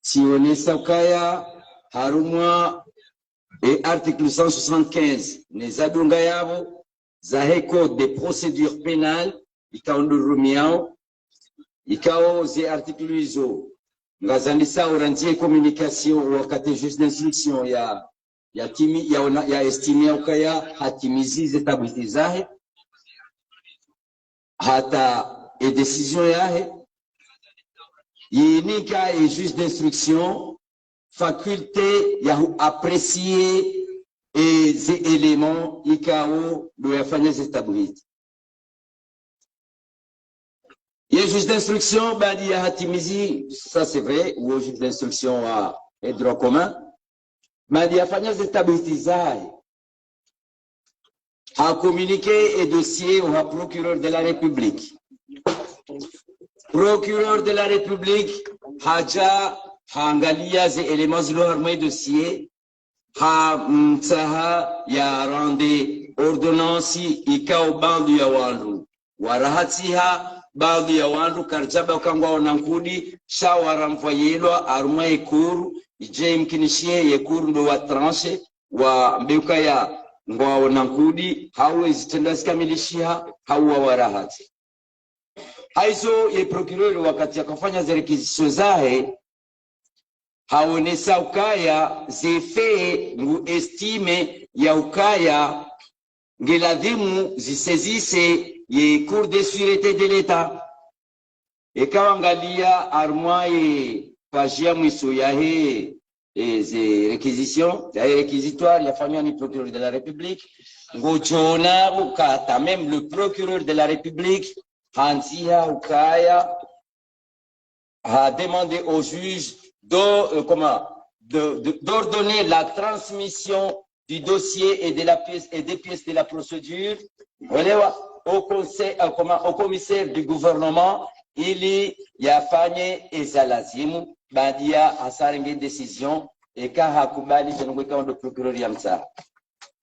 si on est Saukaya, Harumwa, et article 175, les adungayabo, zahe code des procédures pénales, ikao ndurumiao, ikao ze article izo, ngazanisa orantie communication wakati juste d'instruction ya estimé ukaya hatimizi zetabiti zahe, hata et décision yahe, yinika et juste d'instruction, faculté ya apprécier les éléments IKO de la famille établie. Il y a juste d'instruction, ben il y a Hatimizi, ça c'est vrai, ou au juge d'instruction à droit commun, mais il y a famille établie à communiquer et dossier au procureur de la République. Procureur de la République, Haja Hangalia ze éléments de dossier, mtaha ya rende ordonnance ikao bandu ya wandu warahatiha bandu ya wandu karjaba kangwa onankudi shawara mfayelwa arumwe ikuru ije mkinishie yekurundo wa tranche wa mbeuka ya ngwao nankudi hawe zitenda zikamilishia hawa warahati haizo ye procureur wakati akafanya zerekizisho zahe haonesa ukaya zefe ngu estime ya ukaya ngeladhimu zisezise ye cour de sûreté de l'État ekawangalia armoye pajia mwiso yahe ze réquisitions ya réquisitoire ya fanywa ni procureur de la République ngojona ukata même le procureur de la République hanzia ukaya a demandé au juge d'ordonner la transmission du dossier et des pièces de la procédure au commissaire du gouvernement ili yafanye ezalazimu badia asarenge décision eka hakubali zenongweka ndo procureur ya mtaa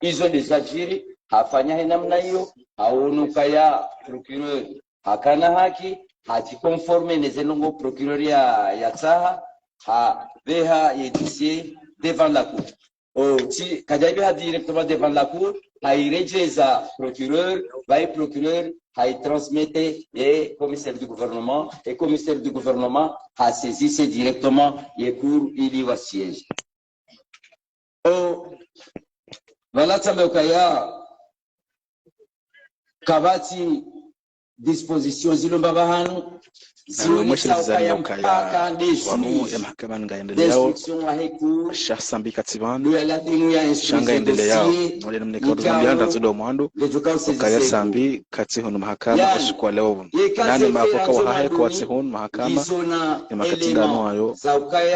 hizo desajiri hafanya namna hiyo haonuka ya procureur hakana haki hajikonforme nezenongo procureur ya tsaha ha veha ye dossier devant la cour si kajabi ha directement devant la cour hairejeza procureur vai procureur hay transmettre et commissaire du gouvernement et commissaire du gouvernement a saisi directement les cours il y va siège voilà tamekaya kabati disposition zilomba bahanu mweshilizania ukaya wamu ya mahakama ngaendelea yao shasambi katibanu shanga endelea yao wale mnekado zambianda zido mwando ukaya sambi katihunu mahakama ashikuwa leo nani mafoka wahaye kwa tihunu mahakama ya makatindano ayo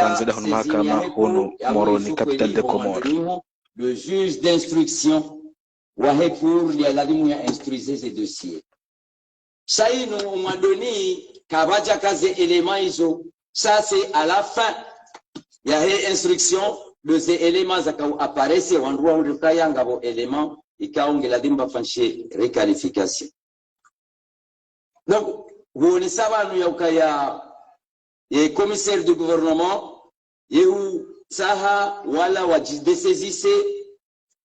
kanzida hunu mahakama hunu moroni capital de Comore le juge d'instruction wahe pour la limu ya instruire ces dossiers ça y nous m'a donné kabaja kaze éléments iso ça c'est à la fin il y a instruction de ces éléments zaka apparaissent endroit où le kaya ngabo éléments ikaongela dimba fanche requalification donc vous ne savez nous ya ukaya et commissaire du gouvernement yeu saha wala wajidesezise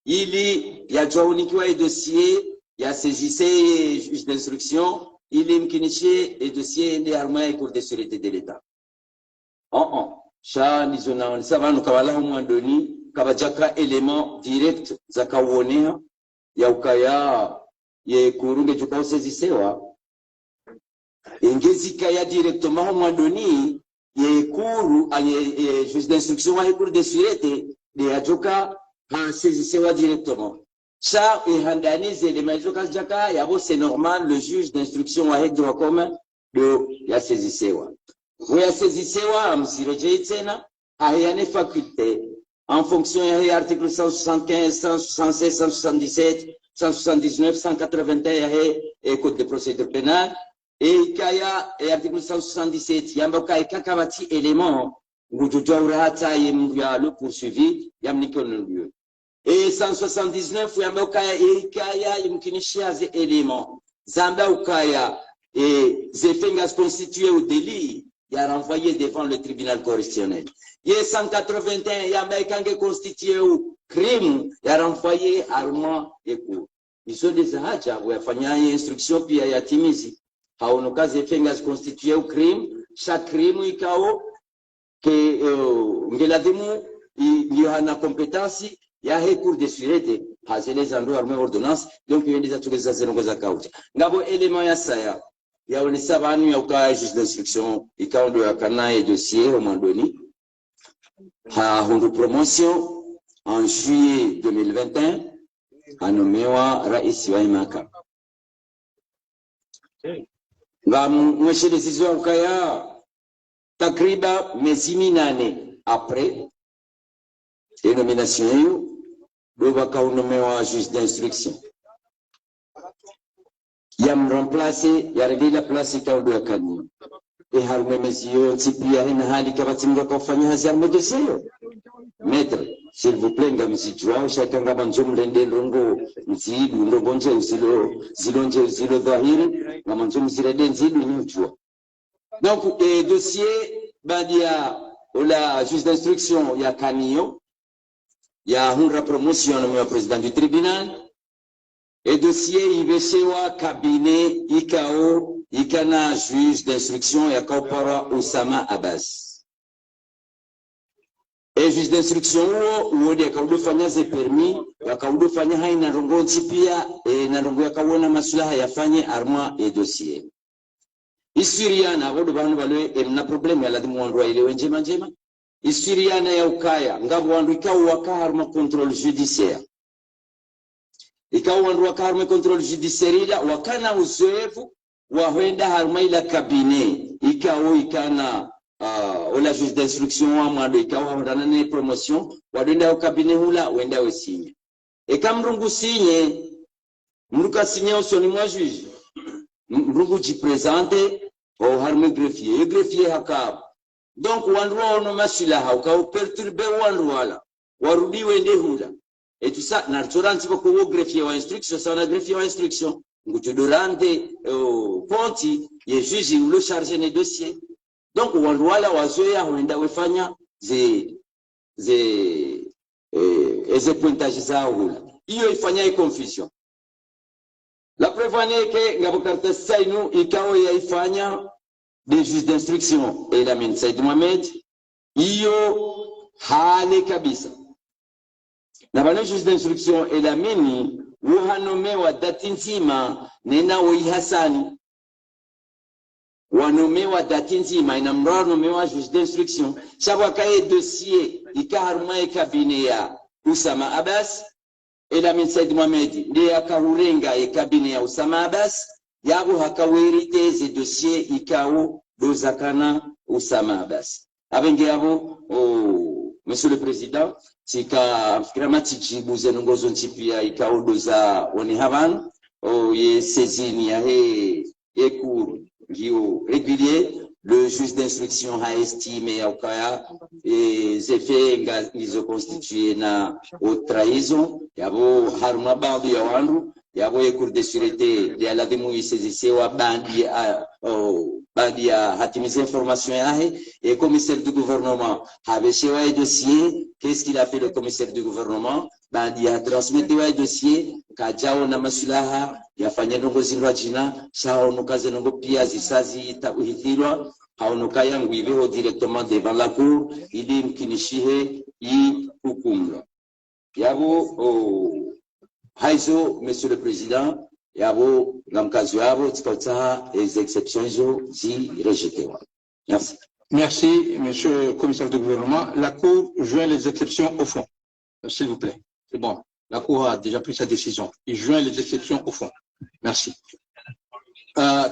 ili ya jounikiwa e dossier ya saisisse juge d'instruction ili mkinishie e dossier ende harmonia cour de sûreté de l'État sha nizona savanu kawala mwandoni kabajaka element direct zakawonea ya ukaya ye kurunge jukao saisisewa engezika ya directement mwandoni ye kuru ye juge d'instruction wa cour de sûreté de ajoka ha saisisewa directement ça et handanize les majoka jaka yabo c'est normal le juge d'instruction wa droit commun de ya saisisewa ou ya saisisewa msireje tena ayane faculté en fonction ya article 175 176 177 179 181 et code de procédure pénale et kaya et article 177 yamba kai kakabati élément ngujujwa urata ya le poursuivi yamnikon lieu et 179 yamba ukaya kaya yimkinishia ze éléments zamba ukaya et zefengas constitué au délit ya renvoyé devant le tribunal correctionnel et 181 yamba kange constitué au crime ya renvoyé armoire et cour iso des haja wafanya instruction pia ya timizi haonoka zefengas constitué au crime chaque crime ikao que ngeladimu yohana compétence ya cour de sûreté hazele zando arme ordonnance donc yendeza tugeza zero za kauta ngabo element ya saya ya onesa banu ya ukaya juge d'instruction ikao ndo yakana et dossier au mandoni ha hundu promotion en juillet 2021 anomewa rais wa imaka ngamu mweshe décision ukaya takriba miezi 8 après et nomination hiyo doba kaunomewa juge d'instruction yam remplacer ya revela place kaudo ya kani e harume mezio tipia hina hali kabatimga kufanya hazi ya dossier maître s'il vous plaît ngamsijua shakanga banjum lende rongo nzidu ndongonje zilonje dhahiri ngamanjum zirede nzidu nyujua donc dossier badia la juge d'instruction ya Kanio, ya Hunra promotion ya président du tribunal, et dossier ibesewa cabinet ikao ikana juge d'instruction ya Kaupara Osama Abbas. Et juge d'instruction uode yakaudofanya ze permis, yakaudofanya hai na rongo nchipia, na rongo yakawona masulaha yafanye arma et dossier. Isiriana wado banu balwe emna problem ya ladimu wandu ile njema njema. Isiriana ya ukaya ngabu wandu ikao wakarma contrôle judiciaire. Ikao wandu wakarma contrôle judiciaire wakana uzoefu wahenda harma ila cabinet ikao ikana la juge d'instruction wa mwado ikao wandana ne promotion wadenda au cabinet hula wenda wesinye. Ekamrungu sinye mruka sinye usoni mwa juge. Mrungu jipresente au harme greffier. Le greffier hakab. Donc wandwa ono masulaha ukao perturber wandwala. Warudi wende hula. Et tout ça, naturellement, pour que greffier wa instruction, ça on a greffier wa instruction. Ngoutu dorante ponti, ye juge ou le chargé des dossiers. Donc wandwala wazoea huenda wefanya ze pointage za hula. Iyo ifanya confusion. La preuve est que Ngabokarte Saïnou ikao ya ifanya des juges d'instruction et la mine Saïd Mohamed iyo hale kabisa. Na bana juge d'instruction et la mine wahanomewa dati nzima nena wei Hasani. Wanomewa dati nzima inamranomewa juge d'instruction. Shabwa kaye dossier ikaharuma e cabinet ya Osama Abbas. Et la mine Saïd Mohamed, ndiye akahurenga e cabinet ya Osama Abbas, yabo hakawirite ze dossier ikao dozakana Osama Abbas. Abenge yabo, Monsieur le Président, tika fikramati jibuze nongozo nchipia ikao doza wonihaban, ye sezini ya he cours régulier. Le juge d'instruction a estimé les effets qu'ils ont constitués na haute trahison. Yabo harma bandi ya wandu, yabo ye cour de sûreté de la demu saisissé wa bandi ya hatimiser information yahe et commissaire du gouvernement avait chewa dossier. Qu'est-ce qu'il a fait le commissaire du gouvernement? Bandi a transmis wa dossier kajao na masulaha yafanya nongo zilwa jina sao nukaze nongo pia zisazi takuhithirwa haonuka yangu ibeho directement devant la cour ili mkinishihe i hukumla yabo haizo. Monsieur le Président, yabo ngamkazi yabo tikota les exceptions zi rejetewa. Merci. Merci, Monsieur le Commissaire du gouvernement. La Cour joint les exceptions au fond. S'il vous plaît. C'est bon. La Cour a déjà pris sa décision. Il joint les exceptions au fond. Merci. Non,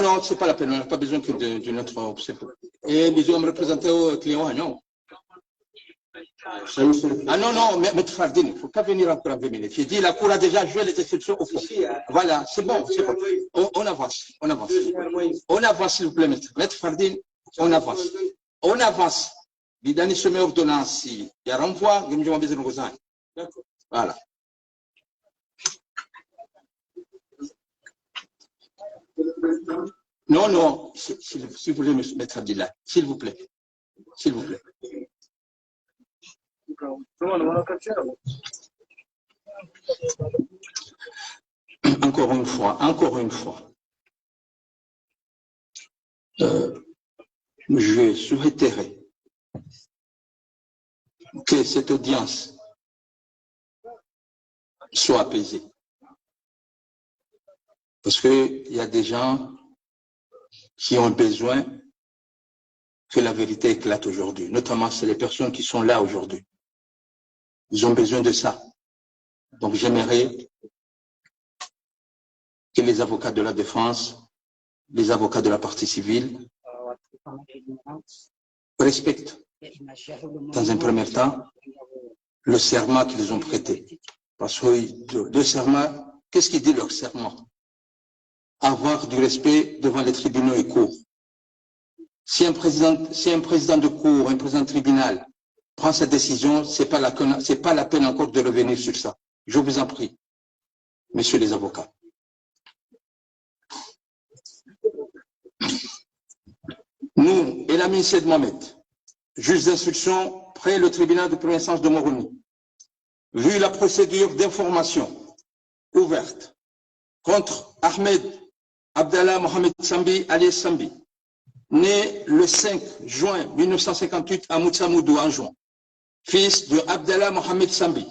non, c'est pas la peine. On n'a pas besoin d'une autre. Et nous allons me représenter au client, non? Ah non, non, Maître Fardine, il ne faut pas venir encore en 20 minutes. J'ai dit la Cour a déjà joué les exceptions au fond. Voilà, c'est bon, c'est bon. On avance, on avance. On avance, s'il vous plaît, Maître Fardine, on avance. On avance. L'idée se met ordonnance, il y a renvoi, il y a besoin de voilà. Non, non, s'il vous plaît, Maître Abdillah, s'il vous plaît. S'il vous plaît. Encore une fois. Je souhaiterais que cette audience soit apaisée. Parce qu'il y a des gens qui ont besoin que la vérité éclate aujourd'hui. Notamment, c'est les personnes qui sont là aujourd'hui. Ils ont besoin de ça. Donc, j'aimerais que les avocats de la défense, les avocats de la partie civile, respectent, dans un premier temps, le serment qu'ils ont prêté. Parce que le serment, qu'est-ce qu'il dit leur serment? Avoir du respect devant les tribunaux et cours. Si un président de cour, un président de tribunal prend sa décision, c'est pas la peine encore de revenir sur ça. Je vous en prie, messieurs les avocats. Nous, Elamine Sed Mohamed, juge d'instruction près le tribunal de première instance de Moroni, vu la procédure d'information ouverte contre Ahmed Abdallah Mohamed Sambi alias Sambi, né le 5 juin 1958 à Moutsamoudou, en juin, fils de Abdallah Mohamed Sambi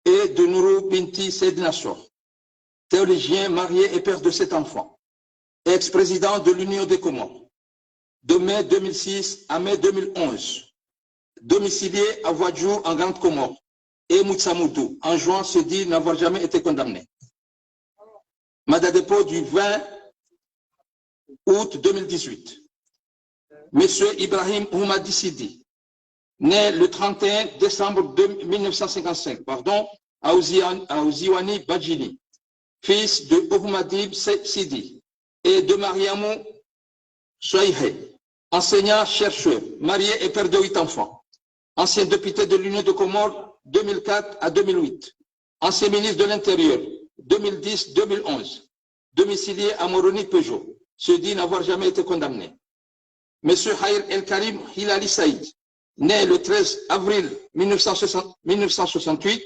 et de Nourou Binti Sed Nassor, théologien, marié et père de 7 enfants, ex-président de l'Union des Comores, de mai 2006 à mai 2011, domicilié à Ouadjou en Grande Comore et Moutsamoudou, en juin, se dit n'avoir jamais été condamné. Mandat de dépôt du 20 août 2018. Monsieur Ibrahim Oumadi Sidi, né le 31 décembre 1955, à Ouziwani Badjini, fils de Oumadi Sidi et de Mariamou Soihe, enseignant, chercheur, marié et père de 8 enfants, ancien député de l'Union de Comores 2004 à 2008, ancien ministre de l'Intérieur 2010-2011, domicilié à Moroni Peugeot, se dit n'avoir jamais été condamné. Monsieur Hayr El Karim Hilali Saïd, né le 13 avril 1968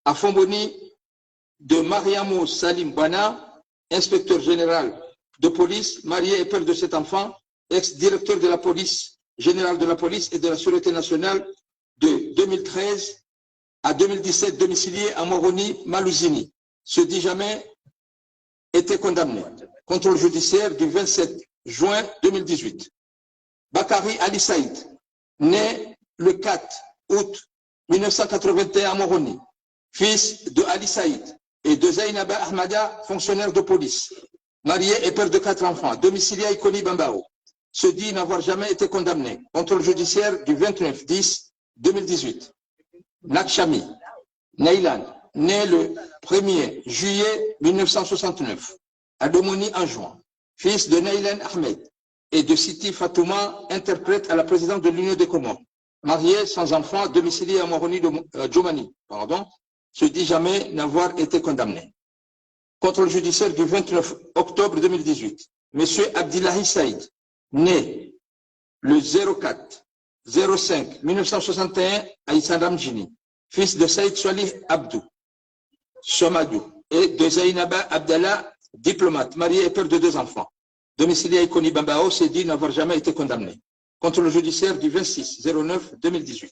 à Fomboni, de Mariamou Salim Bana, inspecteur général de police, marié et père de 7 enfants, ex-directeur de la police, général de la police et de la Sûreté nationale de 2013 à 2017, domicilié à Moroni Malouzini, se dit jamais été condamné. Contrôle judiciaire du 27 juin 2018. Bakari Ali Saïd, né le 4 août 1981 à Moroni, fils de Ali Saïd et de Zainaba Ahmada, fonctionnaire de police, marié et père de 4 enfants, domicilié à Ikoni Bambao, se dit n'avoir jamais été condamné. Contrôle judiciaire du 29-10-2018. Nakshami Nailan, né le 1er juillet 1969, à Domoni en juin, fils de Nailan Ahmed et de Siti Fatouma, interprète à la présidente de l'Union des Comores, marié sans enfant, domicilié à Moroni Djomani, se dit jamais n'avoir été condamné. Contrôle judiciaire du 29 octobre 2018. Monsieur Abdillahi Saïd, né le 04-05-1961 à Issaramjini, fils de Saïd Salih Abdou Somadou et de Zainaba Abdallah, diplomate, marié et père de 2 enfants, domicilié à Ikoni Bambao, s'est dit n'avoir jamais été condamné. Contrôle judiciaire du 26-09-2018.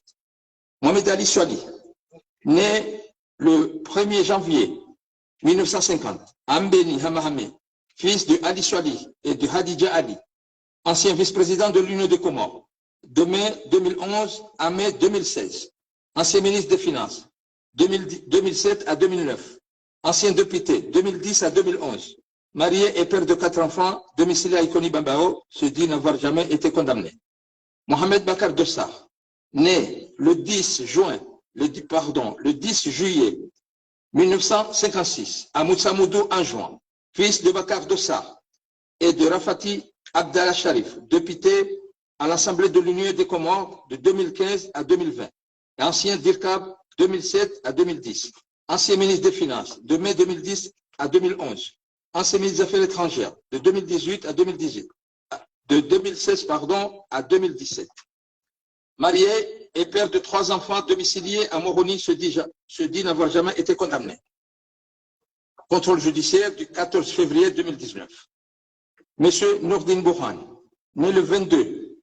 Mohamed Ali Swali, né le 1er janvier 1950, à Mbeni Hamahame, fils de Ali Swali et de Hadija Ali, ancien vice-président de l'Union des Comores, de mai 2011 à mai 2016, ancien ministre des Finances, 2007 à 2009, ancien député, 2010 à 2011, marié et père de 4 enfants, domicilié à Ikoni Bambao, se dit n'avoir jamais été condamné. Mohamed Bakar Dossar, né le 10 juillet 1956 à Moutsamoudou en juin, fils de Bakar Dossar et de Rafati Abdallah Sharif, député à l'Assemblée de l'Union des Comores de 2015 à 2020, et ancien DIRCAB 2007 à 2010, ancien ministre des Finances de mai 2010 à 2011, ancien ministre des Affaires étrangères de 2018 à 2018, de 2016 à 2017. Marié et père de 3 enfants domiciliés à Moroni, se dit n'avoir jamais été condamné. Contrôle judiciaire du 14 février 2019. Monsieur Nourdine Bourhan, né le 22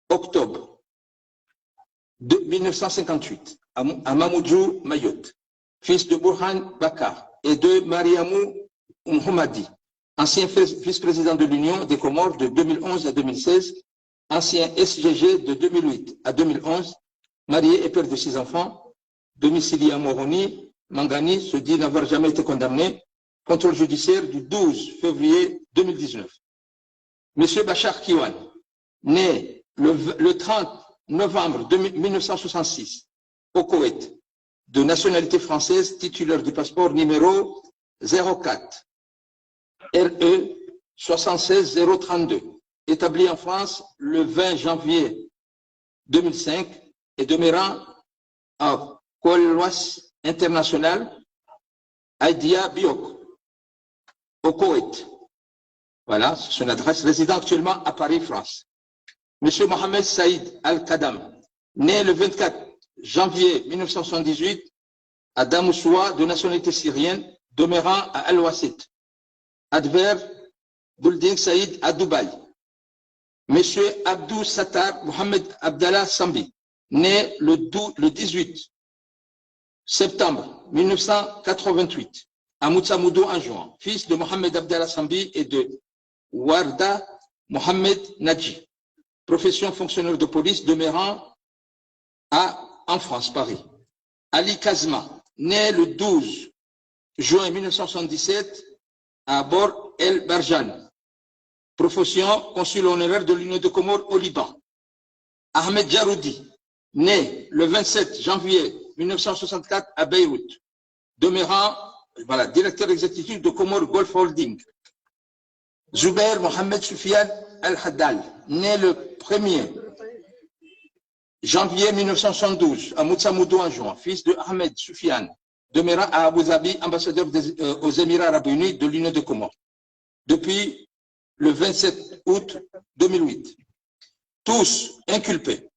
octobre 1958 à Mamoudzou, Mayotte, fils de Bourhan Bakar et de Mariamou Mouhamadi, ancien vice-président de l'Union des Comores de 2011 à 2016, ancien SGG de 2008 à 2011, marié et père de 6 enfants, domicilié à Moroni, Mangani, se dit n'avoir jamais été condamné. Contrôle judiciaire du 12 février 2019. Monsieur Bachar Kiwan, né le 30 novembre 1966 au Koweït, de nationalité française, titulaire du passeport numéro 04 RE 76032, établi en France le 20 janvier 2005 et demeurant à Kolwas International, Aïdia Biok, au Koweït. Voilà, c'est son adresse, résident actuellement à Paris, France. M. Mohamed Saïd Al-Kadam, né le 24 janvier 1978 à Damoussoua, de nationalité syrienne, demeurant à Al-Wassit. Adverbe, Boulding Saïd à Dubaï. M. Abdou Sattar Mohamed Abdallah Sambi, né le 18 septembre 1988 à Moutsamoudou en juin, fils de Mohamed Abdallah Sambi et de Warda Mohamed Nadji. Profession fonctionnaire de police demeurant en France, Paris. Ali Kazma, né le 12 juin 1977 à Bor El Barjan. Profession consul honoraire de l'Union de Comores au Liban. Ahmed Jaroudi, né le 27 janvier 1964 à Beyrouth, demeurant directeur exécutif de Comores Golf Holding. Zubair Mohamed Soufiane Al-Haddal, né le 1er janvier 1972 à Moutsamoudou en juin, fils de Ahmed Soufiane, demeurant à Abu Dhabi, ambassadeur aux Émirats Arabes Unis de l'Union de Comores, depuis le 27 août 2008. Tous inculpés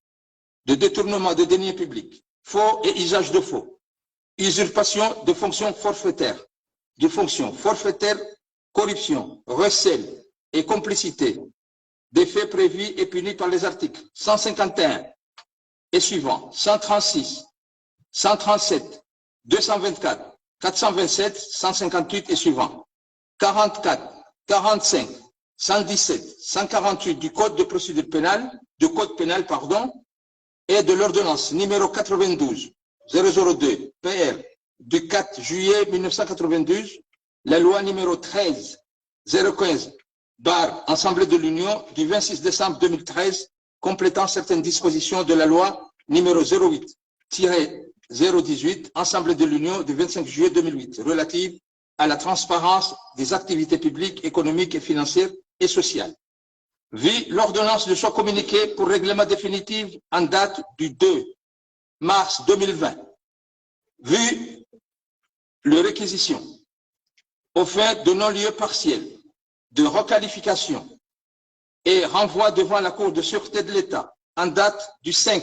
de détournement de deniers publics, faux et usage de faux, usurpation de fonctions forfaitaires, corruption, recel et complicité, des faits prévus et punis par les articles 151 et suivants, 136, 137, 224, 427, 158 et suivants, 44, 45, 117, 148 du Code de procédure pénale, et de l'ordonnance numéro 92 002 PR du 4 juillet 1992, la loi numéro 13 015 Assemblée de l'Union du 26 décembre 2013, complétant certaines dispositions de la loi numéro 08-018 Assemblée de l'Union du 25 juillet 2008, relative à la transparence des activités publiques, économiques et financières et sociales. Vu l'ordonnance de son communiqué pour règlement définitif en date du 2 mars 2020, vu les réquisitions au fin de non-lieu partiel, de requalification et renvoi devant la Cour de sûreté de l'État en date du 5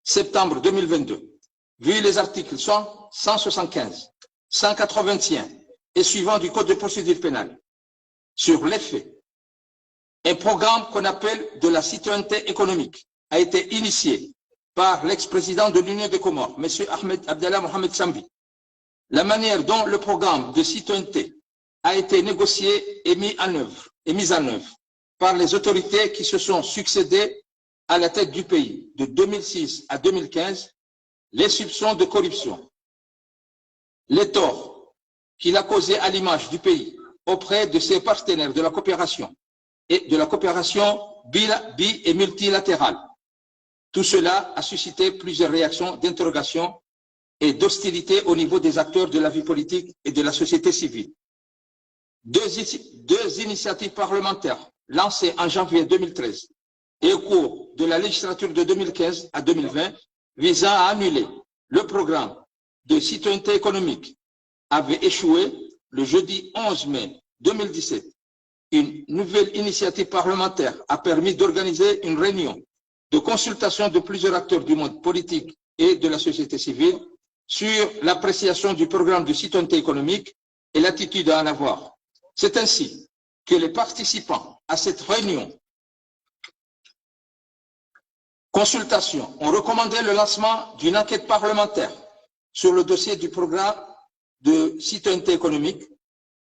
septembre 2022, vu les articles 175, 181 et suivants du Code de procédure pénale, sur les faits, un programme qu'on appelle de la citoyenneté économique a été initié par l'ex-président de l'Union des Comores, M. Ahmed Abdallah Mohamed Sambi. La manière dont le programme de citoyenneté a été négocié et mis en œuvre par les autorités qui se sont succédées à la tête du pays de 2006 à 2015, les soupçons de corruption, les torts qu'il a causés à l'image du pays auprès de ses partenaires de la coopération et de la coopération bi- et multilatérale. Tout cela a suscité plusieurs réactions d'interrogation et d'hostilité au niveau des acteurs de la vie politique et de la société civile. Deux initiatives parlementaires lancées en janvier 2013 et au cours de la législature de 2015 à 2020 visant à annuler le programme de citoyenneté économique avaient échoué le jeudi 11 mai 2017. Une nouvelle initiative parlementaire a permis d'organiser une réunion de consultation de plusieurs acteurs du monde politique et de la société civile sur l'appréciation du programme de citoyenneté économique et l'attitude à en avoir. C'est ainsi que les participants à cette réunion consultation ont recommandé le lancement d'une enquête parlementaire sur le dossier du programme de citoyenneté économique.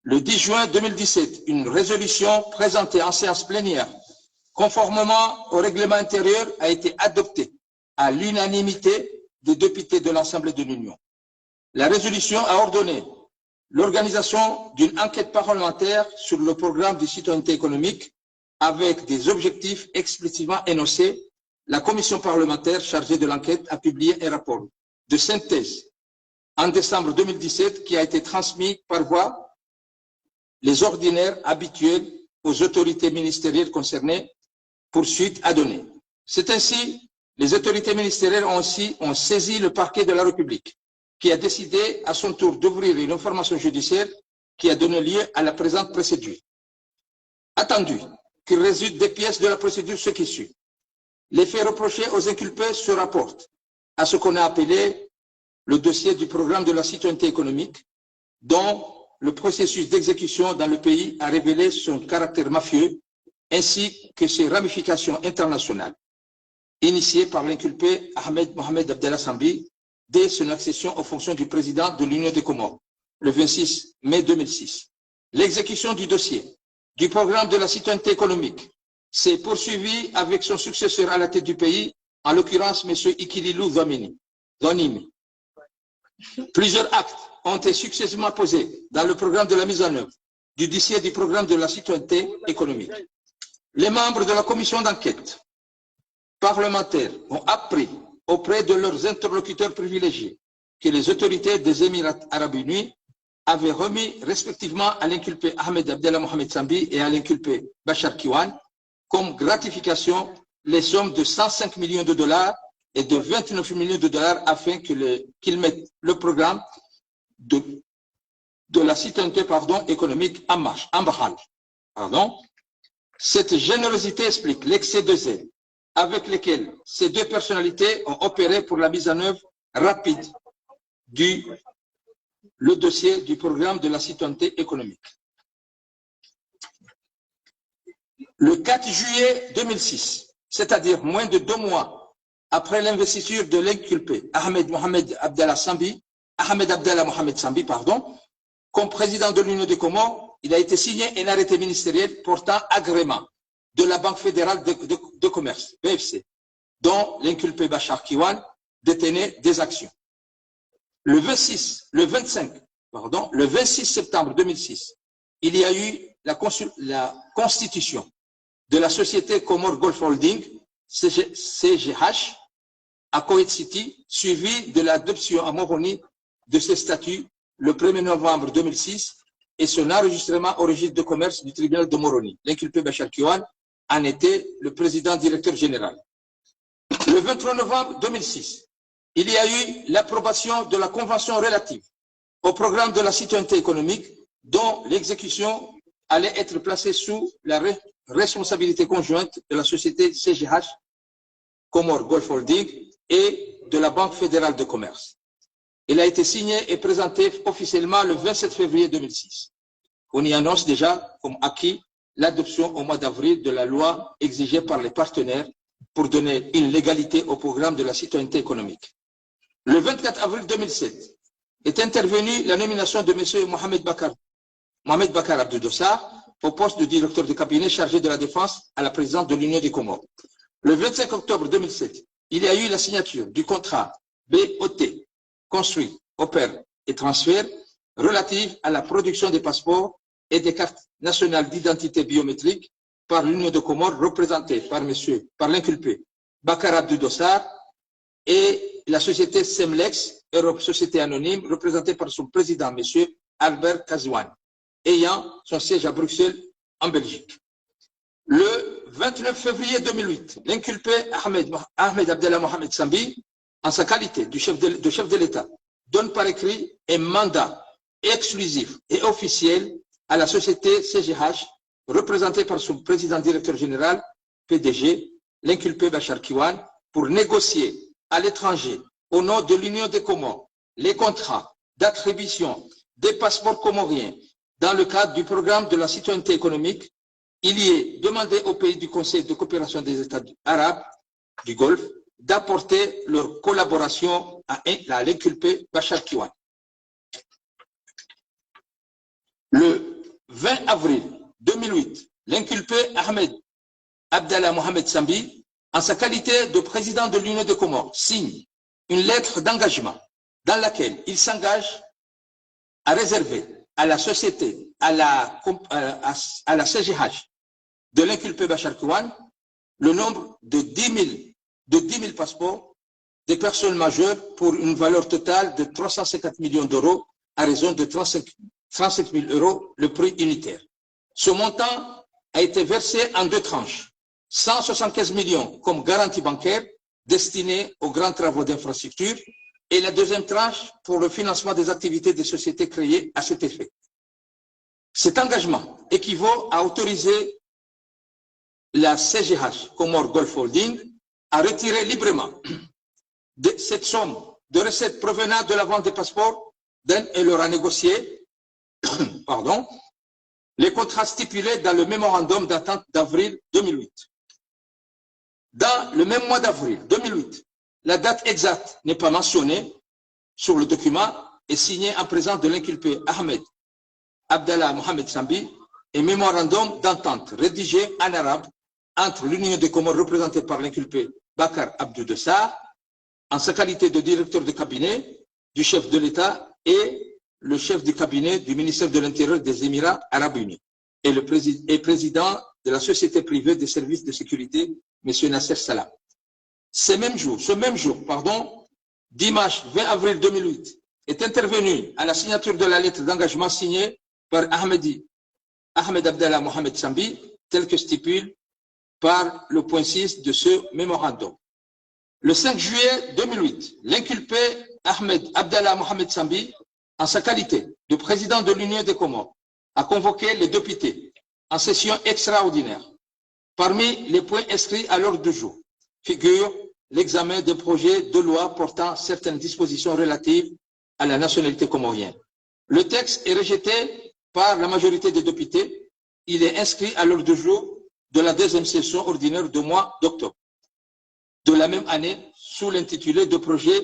Le 10 juin 2017, une résolution présentée en séance plénière conformément au règlement intérieur a été adoptée à l'unanimité des députés de l'Assemblée de l'Union. La résolution a ordonné l'organisation d'une enquête parlementaire sur le programme de citoyenneté économique avec des objectifs explicitement énoncés. La commission parlementaire chargée de l'enquête a publié un rapport de synthèse en décembre 2017 qui a été transmis par voie les ordinaires habituels aux autorités ministérielles concernées pour suite à donner. C'est ainsi, les autorités ministérielles ont saisi le parquet de la République qui a décidé à son tour d'ouvrir une information judiciaire qui a donné lieu à la présente procédure. Attendu qui résulte des pièces de la procédure ce qui suit. Les faits reprochés aux inculpés se rapportent à ce qu'on a appelé le dossier du programme de la citoyenneté économique, dont le processus d'exécution dans le pays a révélé son caractère mafieux ainsi que ses ramifications internationales, initiées par l'inculpé Ahmed Mohamed Abdallah Sambi dès son accession aux fonctions du président de l'Union des Comores, le 26 mai 2006. L'exécution du dossier du programme de la citoyenneté économique s'est poursuivie avec son successeur à la tête du pays, en l'occurrence M. Ikililou Dhanimi. Plusieurs actes ont été successivement posés dans le programme de la mise en œuvre du dossier du programme de la citoyenneté économique. Les membres de la commission d'enquête parlementaires ont appris auprès de leurs interlocuteurs privilégiés que les autorités des Émirats arabes unis avaient remis respectivement à l'inculpé Ahmed Abdallah Mohamed Sambi et à l'inculpé Bachar Kiwan comme gratification les sommes de 105 millions de dollars et de 29 millions de dollars afin qu'ils mettent le programme de la citoyenneté économique en marche, en branle. Cette générosité explique l'excès de zèle avec lequel ces deux personnalités ont opéré pour la mise en œuvre rapide le dossier du programme de la citoyenneté économique. Le 4 juillet 2006, c'est-à-dire moins de 2 mois après l'investiture de l'inculpé Ahmed Abdallah Mohamed Sambi, comme président de l'Union des Comores, il a été signé un arrêté ministériel portant agrément de la Banque fédérale de commerce, BFC, dont l'inculpé Bachar Kiwan détenait des actions. Le 26 septembre 2006, il y a eu la constitution de la société Comore Golf Holding, CGH, à Kuwait City, suivie de l'adoption à Moroni de ses statuts le 1er novembre 2006 et son enregistrement au registre de commerce du tribunal de Moroni. L'inculpé Bachar Kiwan en était le président directeur général. Le 23 novembre 2006, il y a eu l'approbation de la convention relative au programme de la citoyenneté économique dont l'exécution allait être placée sous la responsabilité conjointe de la société CGH, Comore Golf Holding et de la Banque fédérale de commerce. Il a été signé et présenté officiellement le 27 février 2006. On y annonce déjà comme acquis l'adoption au mois d'avril de la loi exigée par les partenaires pour donner une légalité au programme de la citoyenneté économique. Le 24 avril 2007 est intervenue la nomination de M. Mohamed Bakar Abdou Dossar au poste de directeur de cabinet chargé de la défense à la présidence de l'Union des Comores. Le 25 octobre 2007, il y a eu la signature du contrat BOT, construit, opère et transfert, relatif à la production des passeports et des cartes nationales d'identité biométrique par l'Union des Comores, représentée par l'inculpé Bakar Abdou Dossar et la société Semlex, Europe Société Anonyme, représentée par son président, M. Albert Kazouane, ayant son siège à Bruxelles, en Belgique. Le 29 février 2008, l'inculpé Ahmed Abdallah Mohamed Sambi, en sa qualité de chef de l'État, donne par écrit un mandat exclusif et officiel à la société CGH, représentée par son président directeur général, PDG, l'inculpé Bachar Kiwan, pour négocier à l'étranger, au nom de l'Union des Comores, les contrats d'attribution des passeports comoriens dans le cadre du programme de la citoyenneté économique. Il y est demandé aux pays du Conseil de coopération des États arabes du Golfe d'apporter leur collaboration à l'inculpé Bachar Kiwan. Le 20 avril 2008, l'inculpé Ahmed Abdallah Mohamed Sambi, en sa qualité de président de l'Union des Comores, signe une lettre d'engagement dans laquelle il s'engage à réserver à la société, à la CGH de l'inculpé Bachar Kiwan le nombre de 10 000 passeports des personnes majeures pour une valeur totale de 350 millions d'euros à raison de 35 000 euros le prix unitaire. Ce montant a été versé en 2 tranches. 175 millions comme garantie bancaire destinée aux grands travaux d'infrastructure et la deuxième tranche pour le financement des activités des sociétés créées à cet effet. Cet engagement équivaut à autoriser la CGH, Comore Golf Holding, a retiré librement cette somme de recettes provenant de la vente des passeports et leur a négocié pardon, les contrats stipulés dans le mémorandum d'attente d'avril 2008. Dans le même mois d'avril 2008, la date exacte n'est pas mentionnée sur le document et signée en présence de l'inculpé Ahmed Abdallah Mohamed Sambi et mémorandum d'entente rédigé en arabe entre l'Union des Comores représentée par l'inculpé Bakar Abdou Dessar en sa qualité de directeur de cabinet du chef de l'État et le chef du cabinet du ministère de l'Intérieur des Émirats Arabes Unis et le président de la société privée des services de sécurité, M. Nasser Salam. Ce même jour, dimanche 20 avril 2008, est intervenu à la signature de la lettre d'engagement signée par Ahmed Abdallah Mohamed Sambi, tel que stipule par le point 6 de ce mémorandum. Le 5 juillet 2008, l'inculpé Ahmed Abdallah Mohamed Sambi, en sa qualité de président de l'Union des Comores, a convoqué les députés en session extraordinaire. Parmi les points inscrits à l'ordre du jour figure l'examen des projets de loi portant certaines dispositions relatives à la nationalité comorienne. Le texte est rejeté par la majorité des députés. Il est inscrit à l'ordre du jour de la deuxième session ordinaire du mois d'octobre de la même année sous l'intitulé de projet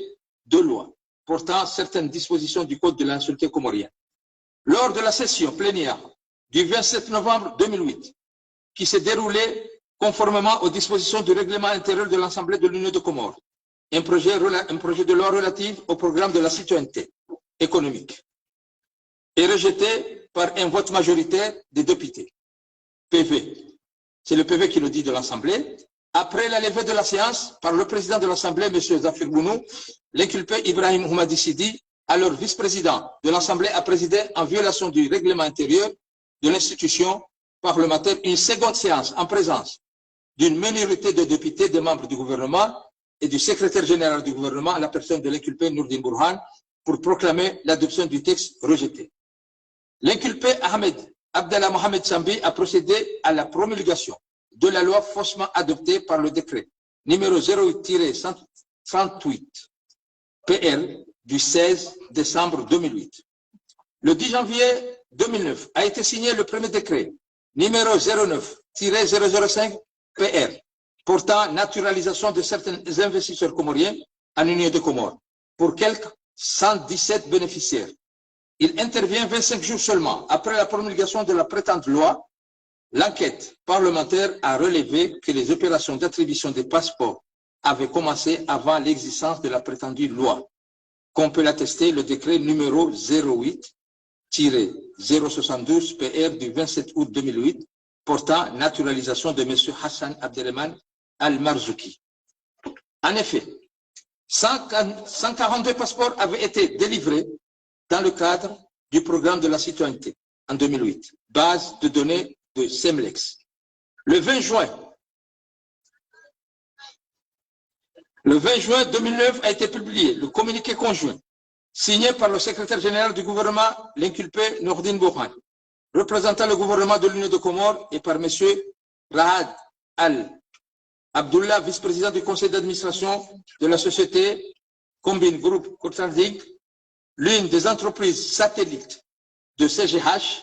de loi portant certaines dispositions du Code de la nationalité comorienne. Lors de la session plénière du 27 novembre 2008, qui s'est déroulée conformément aux dispositions du règlement intérieur de l'Assemblée de l'Union des Comores, un projet de loi relatif au programme de la citoyenneté économique est rejeté par un vote majoritaire des députés. PV. C'est le PV qui le dit de l'Assemblée. Après la levée de la séance par le président de l'Assemblée, M. Zafir Bounou, l'inculpé Ibrahim Houmadi Sidi, alors vice-président de l'Assemblée, a présidé en violation du règlement intérieur de l'institution parlementaire une seconde séance en présence d'une minorité de députés, des membres du gouvernement et du secrétaire général du gouvernement à la personne de l'inculpé Nourdine Bourhan pour proclamer l'adoption du texte rejeté. L'inculpé Ahmed Abdallah Mohamed Sambi a procédé à la promulgation de la loi faussement adoptée par le décret numéro 08-138 PR du 16 décembre 2008. Le 10 janvier 2009 a été signé le premier décret numéro 09-005 PR portant naturalisation de certains investisseurs comoriens en Union des Comores pour quelques 117 bénéficiaires. Il intervient 25 jours seulement après la promulgation de la prétendue loi. L'enquête parlementaire a relevé que les opérations d'attribution des passeports avaient commencé avant l'existence de la prétendue loi. Qu'on peut l'attester, le décret numéro 08-072 PR du 27 août 2008 portant naturalisation de M. Hassan Abdelrahman Al-Marzouki. En effet, 142 passeports avaient été délivrés dans le cadre du programme de la citoyenneté en 2008, base de données de Semlex. Le 20 juin 2009 a été publié le communiqué conjoint signé par le secrétaire général du gouvernement, l'inculpé Nourdine Bourhan, représentant le gouvernement de l'Union des Comores, et par M. Rahad Al-Abdullah, vice-président du conseil d'administration de la société Combine Group Contracting, l'une des entreprises satellites de CGH.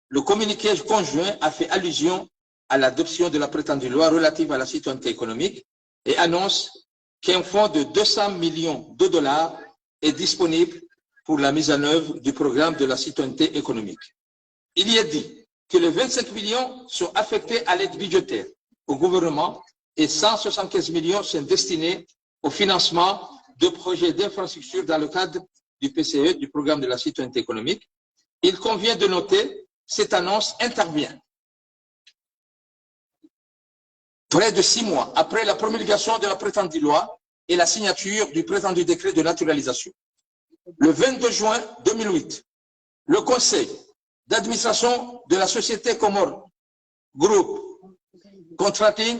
Le communiqué conjoint a fait allusion à l'adoption de la prétendue loi relative à la citoyenneté économique et annonce qu'un fonds de 200 millions de dollars est disponible pour la mise en œuvre du programme de la citoyenneté économique. Il y est dit que les 25 millions sont affectés à l'aide budgétaire au gouvernement et 175 millions sont destinés au financement de projets d'infrastructure dans le cadre du PCE, du programme de la citoyenneté économique. Il convient de noter cette annonce intervient près de 6 mois après la promulgation de la prétendue loi et la signature du prétendu décret de naturalisation. Le 22 juin 2008, le conseil d'administration de la société Comore Group Contracting,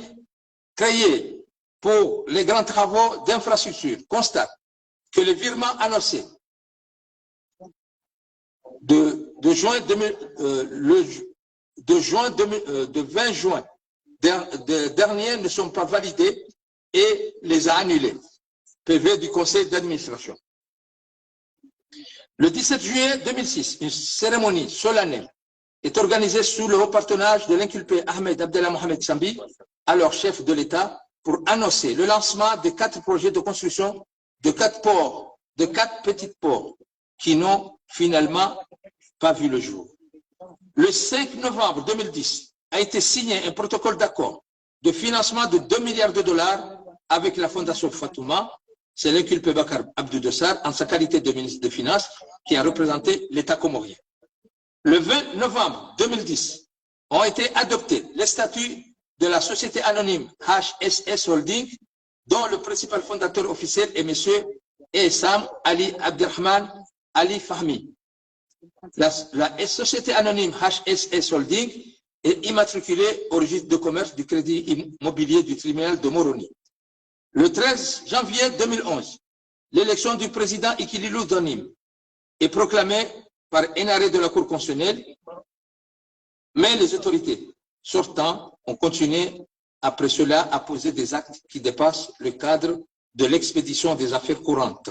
créé pour les grands travaux d'infrastructure, constate que le virement annoncé de 20 juin derniers ne sont pas validés et les a annulés. PV du conseil d'administration. Le 17 juillet 2006, une cérémonie solennelle est organisée sous le haut patronage de l'inculpé Ahmed Abdallah Mohamed Sambi, alors chef de l'État, pour annoncer le lancement de 4 projets de construction de 4 ports, de 4 petits ports, qui n'ont finalement pas vu le jour. Le 5 novembre 2010 a été signé un protocole d'accord de financement de 2 milliards de dollars avec la Fondation Fatouma. C'est l'inculpé Bakar Abdou Dossar, en sa qualité de ministre des Finances, qui a représenté l'État comorien. Le 20 novembre 2010 ont été adoptés les statuts de la société anonyme HSS Holding, dont le principal fondateur officiel est M. Essam Ali Abdelrahman Ali Fahmi. La société anonyme HSS Holding est immatriculée au registre de commerce du crédit immobilier du tribunal de Moroni. Le 13 janvier 2011, l'élection du président Ikililou Donim est proclamée par un arrêt de la Cour constitutionnelle, mais les autorités sortantes ont continué après cela à poser des actes qui dépassent le cadre de l'expédition des affaires courantes.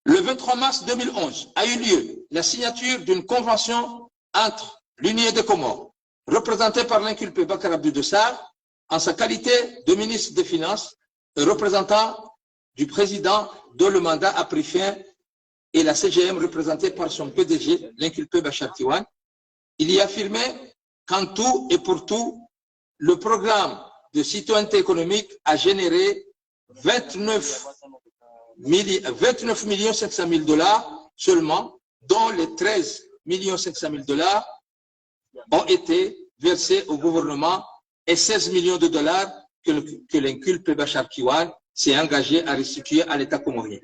Le 23 mars 2011 a eu lieu la signature d'une convention entre l'Union des Comores, représentée par l'inculpé Bakar Abdou Dossar, en sa qualité de ministre des Finances, et représentant du président dont le mandat a pris fin, et la CGM représentée par son PDG, l'inculpé Bachar Tiwan. Il y affirmait qu'en tout et pour tout, le programme de citoyenneté économique a généré 29 700 000 dollars seulement, dont les 13 500 000 dollars ont été versés au gouvernement et 16 millions de dollars que l'inculpé Bachar Tiwan s'est engagé à restituer à l'État comorien.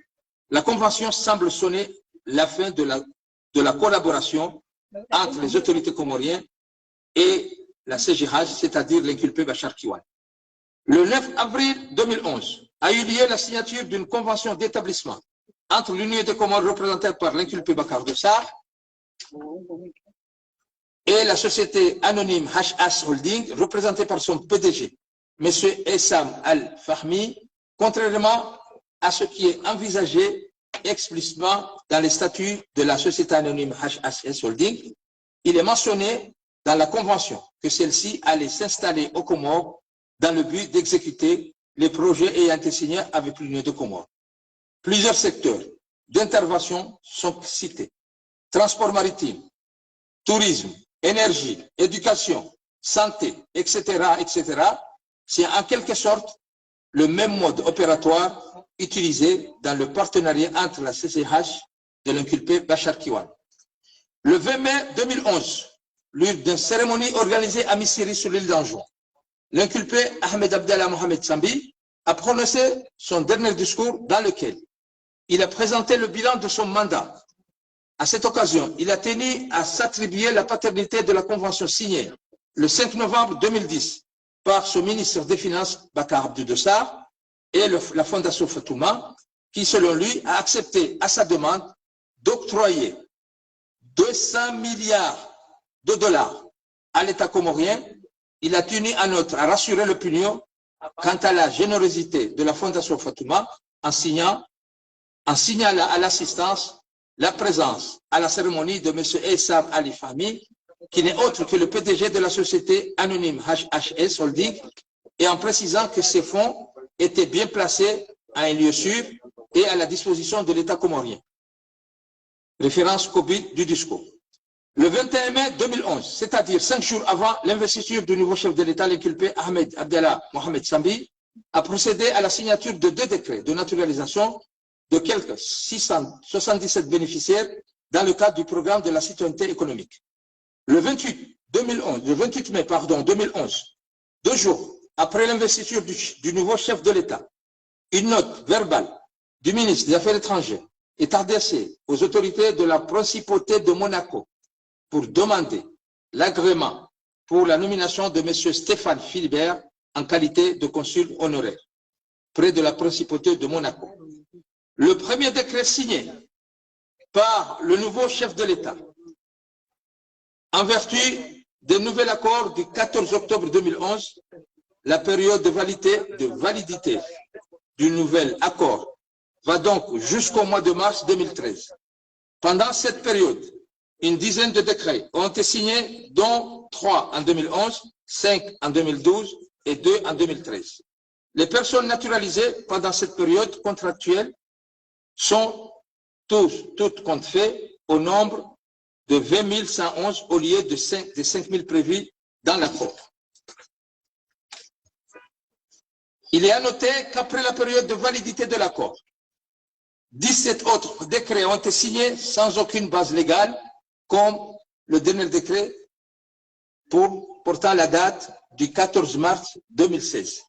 La convention semble sonner la fin de la collaboration entre les autorités comoriennes et la CGH, c'est-à-dire l'inculpé Bachar Tiwan. Le 9 avril 2011 a eu lieu la signature d'une convention d'établissement entre l'Union des Comores représentée par l'inculpé Bakar Dossar et la société anonyme HS Holding représentée par son PDG, M. Essam Al-Fahmi, contrairement à ce qui est envisagé explicitement dans les statuts de la société anonyme HSS Holding. Il est mentionné dans la convention que celle-ci allait s'installer aux Comores dans le but d'exécuter les projets ayant été signés avec l'Union des Comores. Plusieurs secteurs d'intervention sont cités: transport maritime, tourisme, énergie, éducation, santé, etc., etc. C'est en quelque sorte le même mode opératoire utilisé dans le partenariat entre la CCH de l'inculpé Bachar Tiwan. Le 20 mai 2011, lors d'une cérémonie organisée à Missiri sur l'île d'Anjou, l'inculpé Ahmed Abdallah Mohamed Sambi a prononcé son dernier discours dans lequel il a présenté le bilan de son mandat. À cette occasion, il a tenu à s'attribuer la paternité de la convention signée le 5 novembre 2010 par son ministre des Finances, Bakar Abdou Dossar, et la Fondation Fatouma, qui, selon lui, a accepté à sa demande d'octroyer 200 milliards de dollars à l'État comorien. Il a tenu en outre à rassurer l'opinion quant à la générosité de la Fondation Fatouma en signalant à l'assistance la présence à la cérémonie de M. Essam Ali Fahmi, qui n'est autre que le PDG de la société anonyme HHS Holding, et en précisant que ces fonds étaient bien placés à un lieu sûr et à la disposition de l'État comorien. Référence copie du discours. Le 21 mai 2011, c'est-à-dire 5 jours avant l'investiture du nouveau chef de l'État, l'inculpé Ahmed Abdallah Mohamed Sambi a procédé à la signature de 2 décrets de naturalisation de quelques 677 bénéficiaires dans le cadre du programme de la citoyenneté économique. Le 28 mai 2011, 2 jours après l'investiture du nouveau chef de l'État, une note verbale du ministre des Affaires étrangères est adressée aux autorités de la principauté de Monaco pour demander l'agrément pour la nomination de M. Stéphane Philibert en qualité de consul honoraire près de la principauté de Monaco. Le premier décret signé par le nouveau chef de l'État, en vertu Des nouvel accord du 14 octobre 2011, la période de validité du nouvel accord va donc jusqu'au mois de mars 2013. Pendant cette période, une dizaine de décrets ont été signés, dont 3 en 2011, 5 en 2012 et 2 en 2013. Les personnes naturalisées pendant cette période contractuelle sont toutes compte fait au nombre de 20 111 au lieu des 5 000 prévus dans l'accord. Il est à noter qu'après la période de validité de l'accord, 17 autres décrets ont été signés sans aucune base légale, comme le dernier décret portant la date du 14 mars 2016.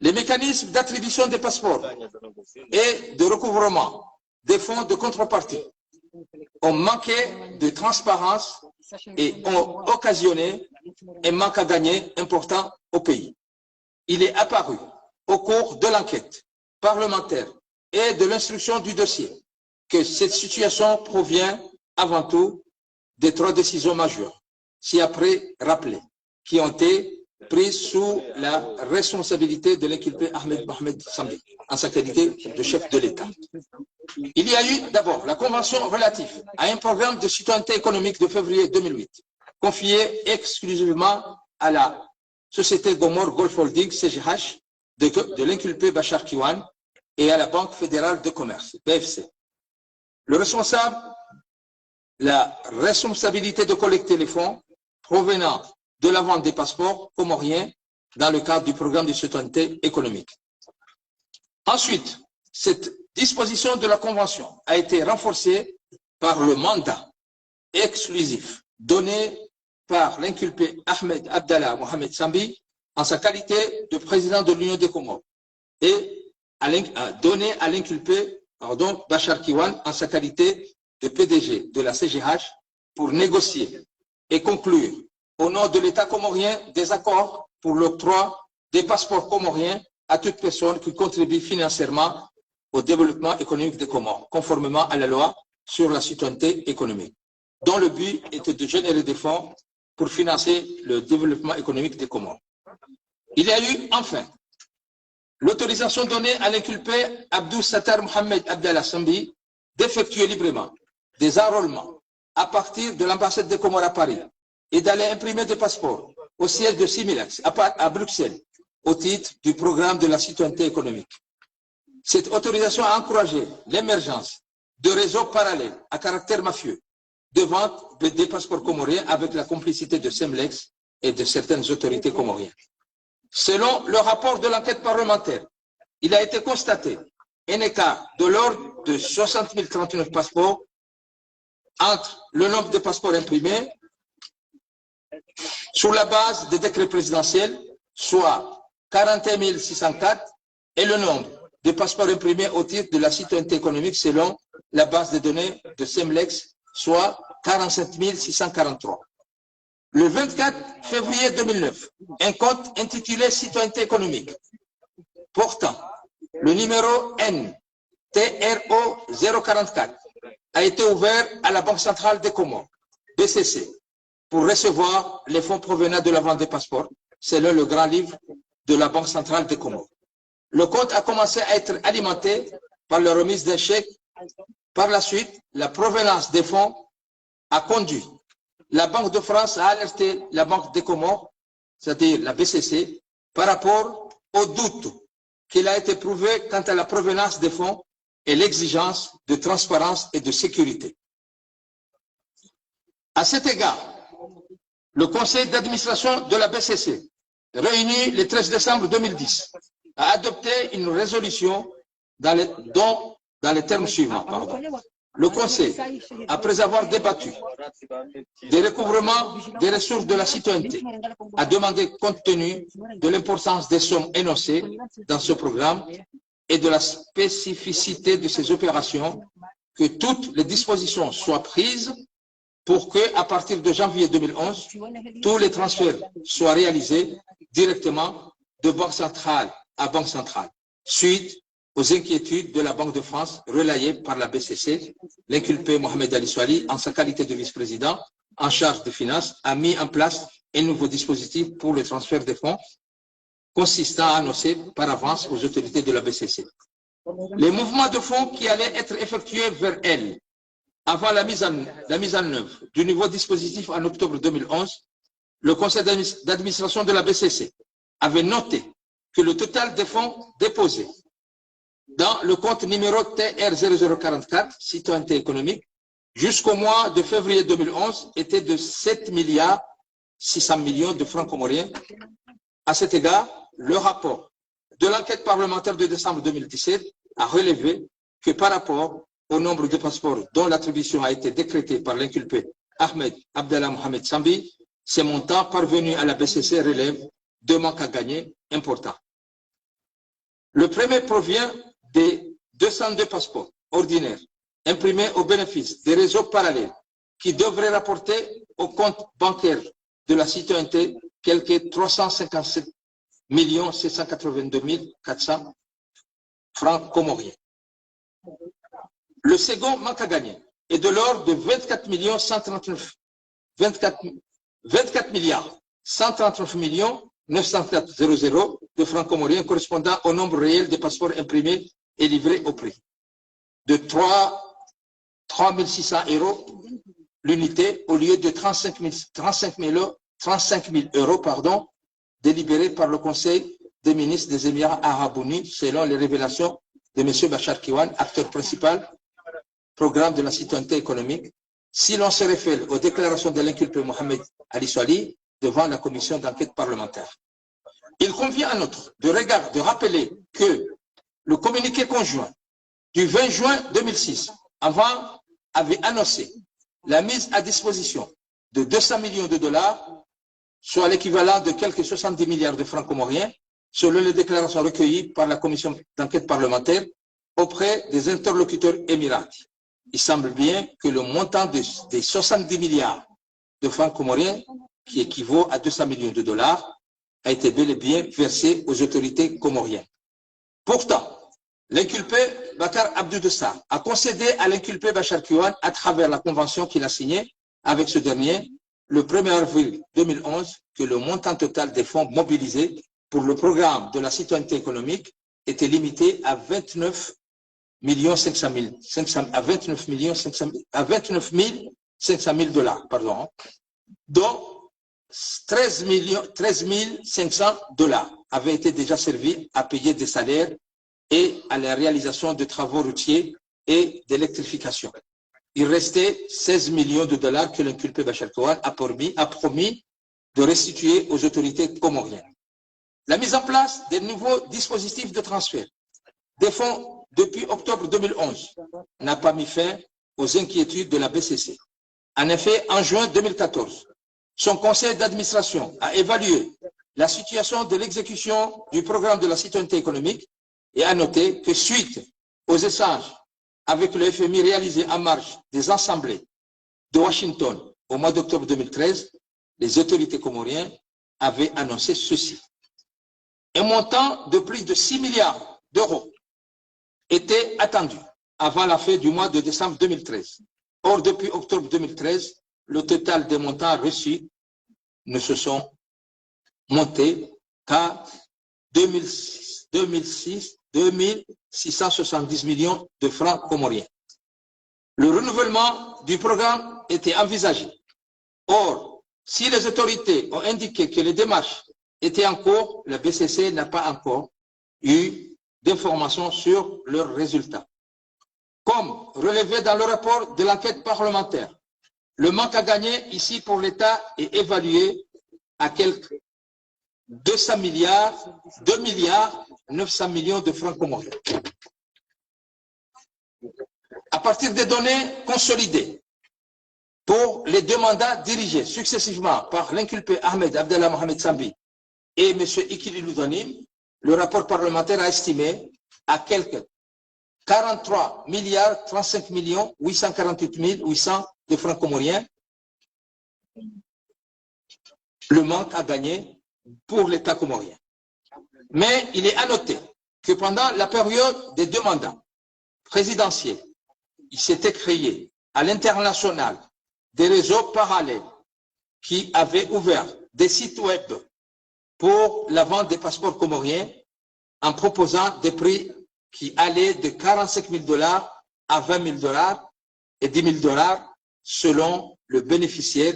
Les mécanismes d'attribution des passeports et de recouvrement des fonds de contrepartie ont manqué de transparence et ont occasionné un manque à gagner important au pays. Il est apparu au cours de l'enquête parlementaire et de l'instruction du dossier que cette situation provient avant tout des 3 décisions majeures, ci-après rappelées, qui ont été prises sous la responsabilité de l'inculpé Ahmed Mohamed Sambi, en sa qualité de chef de l'État. Il y a eu d'abord la convention relative à un programme de citoyenneté économique de février 2008, confié exclusivement à la Société Gomor Golf Holding, CGH, de l'inculpé Bachar Kiwan et à la Banque fédérale de commerce, BFC. La responsabilité de collecter les fonds provenant de la vente des passeports comoriens dans le cadre du programme de citoyenneté économique. Ensuite, cette disposition de la Convention a été renforcée par le mandat exclusif donné par l'inculpé Ahmed Abdallah Mohamed Sambi en sa qualité de président de l'Union des Comores et donné à l'inculpé Bachar Kiwan en sa qualité de PDG de la CGH pour négocier et conclure au nom de l'État comorien des accords pour l'octroi des passeports comoriens à toute personne qui contribue financièrement au développement économique des Comores, conformément à la loi sur la citoyenneté économique, dont le but était de générer des fonds pour financer le développement économique des Comores. Il y a eu enfin l'autorisation donnée à l'inculpé Abdou Sattar Mohamed Abdallah Sambi d'effectuer librement des enrôlements à partir de l'ambassade des Comores à Paris et d'aller imprimer des passeports au siège de Similex à Bruxelles au titre du programme de la citoyenneté économique. Cette autorisation a encouragé l'émergence de réseaux parallèles à caractère mafieux de vente des passeports comoriens avec la complicité de Semlex et de certaines autorités comoriennes. Selon le rapport de l'enquête parlementaire, il a été constaté un écart de l'ordre de 60 039 passeports entre le nombre de passeports imprimés sur la base des décrets présidentiels, soit 41 604, et le nombre de passeports imprimés au titre de la citoyenneté économique selon la base de données de Semlex, soit 47 643. Le 24 février 2009, un compte intitulé Citoyenneté économique, portant le numéro NTRO 044, a été ouvert à la Banque centrale des Comores, BCC, pour recevoir les fonds provenant de la vente des passeports, selon le grand livre de la Banque centrale des Comores. Le compte a commencé à être alimenté par la remise d'un chèque. Par la suite, la provenance des fonds a conduit la Banque de France à alerter la Banque des Comores, c'est-à-dire la BCC, par rapport au doute qu'il a été prouvé quant à la provenance des fonds et l'exigence de transparence et de sécurité. À cet égard, le conseil d'administration de la BCC, réuni le 13 décembre 2010, a adopté une résolution dans les termes suivants. Le Conseil, après avoir débattu des recouvrements des ressources de la citoyenneté, a demandé, compte tenu de l'importance des sommes énoncées dans ce programme et de la spécificité de ces opérations, que toutes les dispositions soient prises pour que, à partir de janvier 2011, tous les transferts soient réalisés directement de banque centrale à banque centrale, suite aux inquiétudes de la Banque de France relayées par la BCC, l'inculpé Mohamed Ali Soali en sa qualité de vice-président en charge des finances a mis en place un nouveau dispositif pour le transfert des fonds consistant à annoncer par avance aux autorités de la BCC les mouvements de fonds qui allaient être effectués vers elle avant la mise en œuvre du nouveau dispositif en octobre 2011. Le conseil d'administration de la BCC avait noté que le total des fonds déposés dans le compte numéro TR0044, citoyenneté économique, jusqu'au mois de février 2011 était de 7 milliards 600 millions de francs comoriens. À cet égard, le rapport de l'enquête parlementaire de décembre 2017 a relevé que par rapport au nombre de passeports dont l'attribution a été décrétée par l'inculpé Ahmed Abdallah Mohamed Sambi, ces montants parvenus à la BCC relèvent de manques à gagner importants. Le premier provient des 202 passeports ordinaires imprimés au bénéfice des réseaux parallèles qui devraient rapporter au compte bancaire de la citoyenneté quelque 357 782 400 francs comoriens. Le second manque à gagner est de l'ordre de 24 milliards 139 millions 904 000 de francs comoriens correspondant au nombre réel de passeports imprimés et livrés au prix de 3 600 € l'unité au lieu de 35 000 € délibérés par le Conseil des ministres des Émirats Arabes Unis selon les révélations de M. Bachar Kiwan, acteur principal, programme de la citoyenneté économique, si l'on se réfère aux déclarations de l'inculpé Mohamed Ali Swali devant la commission d'enquête parlementaire. Il convient en outre de rappeler que le communiqué conjoint du 20 juin 2006 avait annoncé la mise à disposition de 200 millions de dollars, soit l'équivalent de quelques 70 milliards de francs comoriens, selon les déclarations recueillies par la commission d'enquête parlementaire auprès des interlocuteurs émiratis. Il semble bien que le montant des 70 milliards de francs comoriens, qui équivaut à 200 millions de dollars, a été bel et bien versé aux autorités comoriennes. Pourtant, l'inculpé Bakar Abdou Dessar a concédé à l'inculpé Bachar Kiwan, à travers la convention qu'il a signée avec ce dernier, le 1er avril 2011, que le montant total des fonds mobilisés pour le programme de la citoyenneté économique était limité à 29 500 000 $, dont 13 500 $ avaient été déjà servis à payer des salaires et à la réalisation de travaux routiers et d'électrification. Il restait 16 millions de dollars que l'inculpé Bachar Kiwan a promis de restituer aux autorités comoriennes. La mise en place des nouveaux dispositifs de transfert des fonds depuis octobre 2011 n'a pas mis fin aux inquiétudes de la BCC. En effet, en juin 2014, son conseil d'administration a évalué la situation de l'exécution du programme de la citoyenneté économique et a noté que suite aux échanges avec le FMI réalisés en marge des assemblées de Washington au mois d'octobre 2013, les autorités comoriennes avaient annoncé ceci. Un montant de plus de 6 milliards d'euros était attendu avant la fin du mois de décembre 2013. Or, depuis octobre 2013, le total des montants reçus ne se sont montés qu'à 2670 millions de francs comoriens. Le renouvellement du programme était envisagé. Or, si les autorités ont indiqué que les démarches étaient en cours, le BCC n'a pas encore eu d'informations sur leurs résultats. Comme relevé dans le rapport de l'enquête parlementaire, le manque à gagner ici pour l'État est évalué à quelques 2 milliards 900 millions de francs comoriens. À partir des données consolidées pour les deux mandats dirigés successivement par l'inculpé Ahmed Abdallah Mohamed Sambi et M. Ikili Loudanim, le rapport parlementaire a estimé à quelques 43 milliards 35 millions 848 800 de francs comoriens le manque à gagner pour l'État comorien. Mais il est à noter que pendant la période des deux mandats présidentiels, il s'était créé à l'international des réseaux parallèles qui avaient ouvert des sites web pour la vente des passeports comoriens en proposant des prix qui allaient de 45 000 $ à 20 000 $ et 10 000 $ selon le bénéficiaire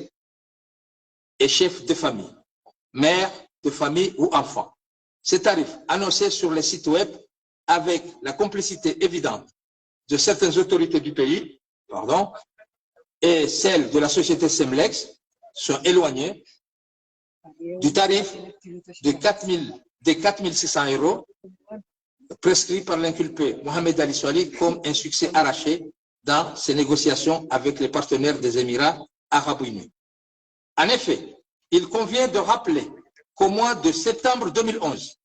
et chef de famille, mère de famille ou enfant. Ces tarifs annoncés sur les sites web avec la complicité évidente de certaines autorités du pays, et celles de la société Semlex sont éloignés du tarif de 4 600 € prescrit par l'inculpé Mohamed Ali Soali comme un succès arraché dans ses négociations avec les partenaires des Émirats arabes unis. En effet, il convient de rappeler qu'au mois de septembre 2011,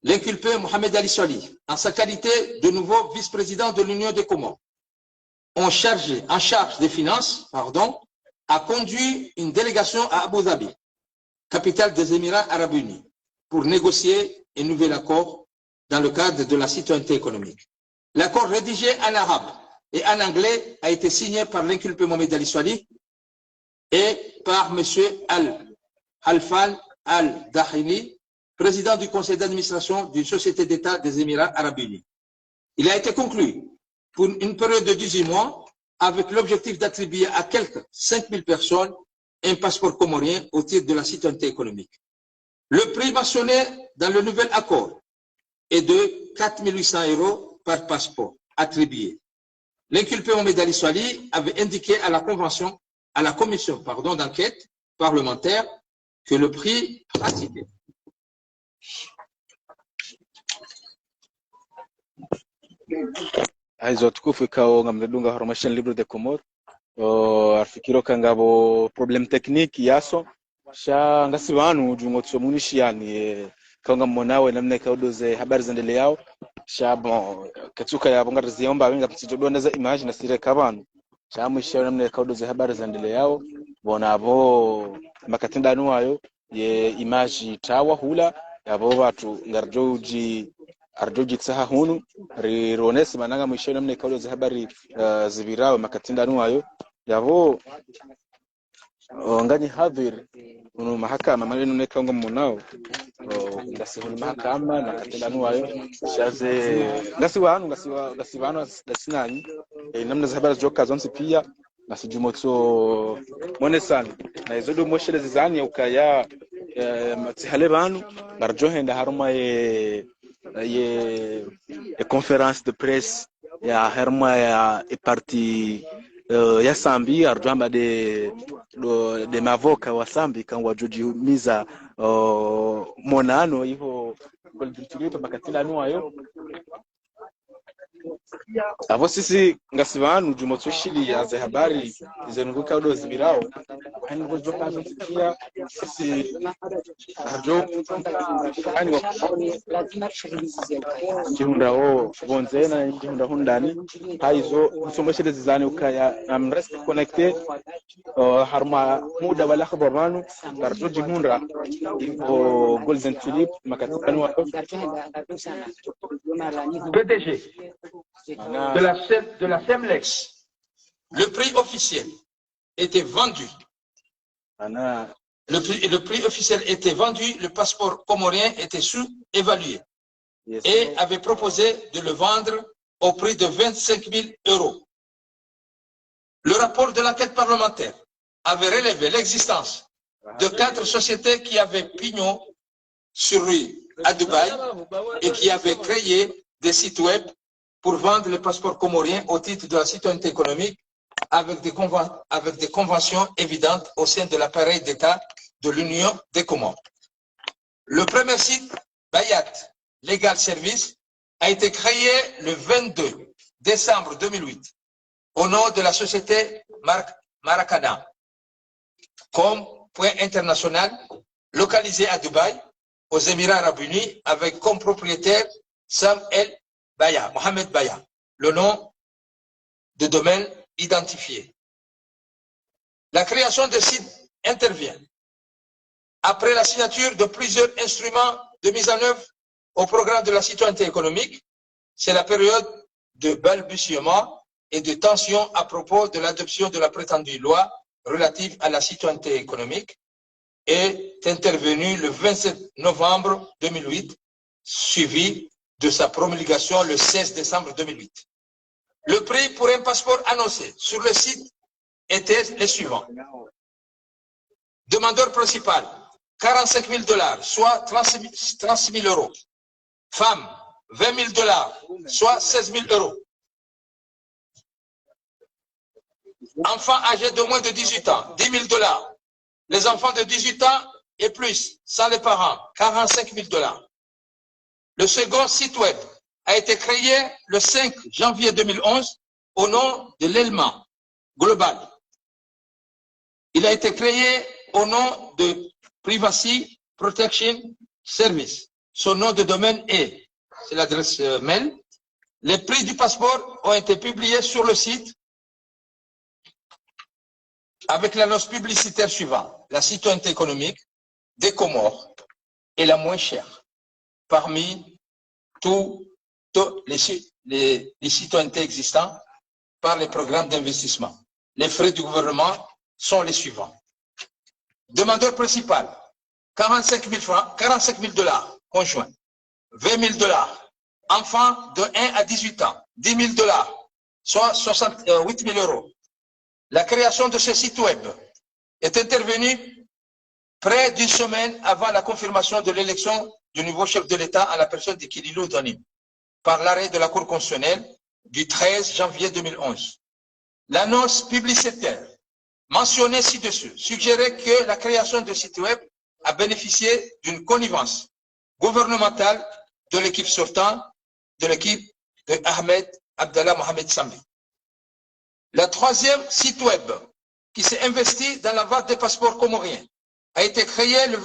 l'inculpé Mohamed Ali Soali, en sa qualité de nouveau vice-président de l'Union des Comores, en charge des finances, a conduit une délégation à Abu Dhabi, capitale des Émirats arabes unis, pour négocier un nouvel accord dans le cadre de la citoyenneté économique. L'accord rédigé en arabe et en anglais a été signé par l'inculpé Mohamed Ali Soali et par M. Al-Halfan Al-Dahini, président du conseil d'administration d'une société d'État des Émirats arabes unis. Il a été conclu pour une période de 18 mois avec l'objectif d'attribuer à quelques 5 000 personnes un passeport comorien au titre de la citoyenneté économique. Le prix mentionné dans le nouvel accord est de 4 800 € par passeport attribué. L'inculpé Mohamed Ali Soali avait indiqué à la commission d'enquête parlementaire que le prix pratiqué aizo tukufu ikawo ngamledunga horomation libre de Comore arfikiro kangabo problem technique yaso sha ngasi wanu jungotso munishiyani kanga monawe namna kaudoze habari zendele yao sha bon katsuka yabo ngariziomba wenga psitodoneza image na sire kabanu sha mwisho namna kaudoze habari zendele yao bonabo makatenda nuwayo ye image tawa hula yabo watu ngarjoji arjoji tsaha hunu rironesi mananga mwisho namna kaudoze habari zibirawe makatenda nuwayo yabo ngani hadhir unu mahakama maneno nekanga munao ngasihuni mahakama na katenda nuwayo shaze ngasiwanu dasinani namna za habari joka zonsi pia nasijumotso monesani na izodo moshele zizani ukaya matihale banu ngarjohenda haruma ye conférence de presse ya haruma ya parti ya Sambi arjamba de mavoka wa Sambi kan wajujiumiza monano hivyo kulitulipa makatila nuayo avo sisi ngasivanu jumotsushili ya za habari zenunguka udo zibirao hani ngojoka zotikia sisi arjo hani jihunda bonzena jihunda hundani haizo nsomeshele zizani ukaya rest connected harma muda wala khabaranu arjo jihunda hivyo golden tulip makatila nuayo PDG de la Semlex, le prix officiel était vendu. Le prix officiel était vendu, le passeport comorien était sous-évalué et avait proposé de le vendre au prix de 25 000 €. Le rapport de l'enquête parlementaire avait relevé l'existence de 4 sociétés qui avaient pignon sur rue à Dubaï et qui avaient créé des sites web pour vendre les passeports comoriens au titre de la citoyenneté économique avec des conventions évidentes au sein de l'appareil d'État de l'Union des Comores. Le premier site, Bayat Legal Service, a été créé le 22 décembre 2008 au nom de la société Maracana comme point international localisé à Dubaï, aux Émirats arabes unis, avec comme propriétaire Sam El Baya, Mohamed Baya, le nom de domaine identifié. La création de sites intervient après la signature de plusieurs instruments de mise en œuvre au programme de la citoyenneté économique. C'est la période de balbutiement et de tension à propos de l'adoption de la prétendue loi relative à la citoyenneté économique est intervenue le 27 novembre 2008, suivi de sa promulgation le 16 décembre 2008. Le prix pour un passeport annoncé sur le site était les suivants. Demandeur principal, 45 000 $, soit 36 000 euros. Femme, 20 000 $, soit 16 000 euros. Enfants âgés de moins de 18 ans, 10 000 $. Les enfants de 18 ans et plus, sans les parents, 45 000 $. Le second site web a été créé le 5 janvier 2011 au nom de l'ELMA Global. Il a été créé au nom de Privacy Protection Service. Son nom de domaine est, c'est l'adresse mail. Les prix du passeport ont été publiés sur le site avec l'annonce publicitaire suivante. La citoyenneté économique des Comores est la moins chère parmi tous les citoyennetés existants par les programmes d'investissement. Les frais du gouvernement sont les suivants. Demandeur principal, 45 000 francs, 45 000 $, conjoint, 20 000 $, enfants de 1 à 18 ans, 10 000 $, soit 68 000 euros. La création de ce site web est intervenue près d'une semaine avant la confirmation de l'élection du nouveau chef de l'État à la personne de Kililou Donim, par l'arrêt de la Cour constitutionnelle du 13 janvier 2011. L'annonce publicitaire mentionnée ci-dessus suggérait que la création de site web a bénéficié d'une connivence gouvernementale de l'équipe sortante, de l'équipe de Ahmed Abdallah Mohamed Sambi. Le troisième site web qui s'est investi dans la vente des passeports comoriens a été créé le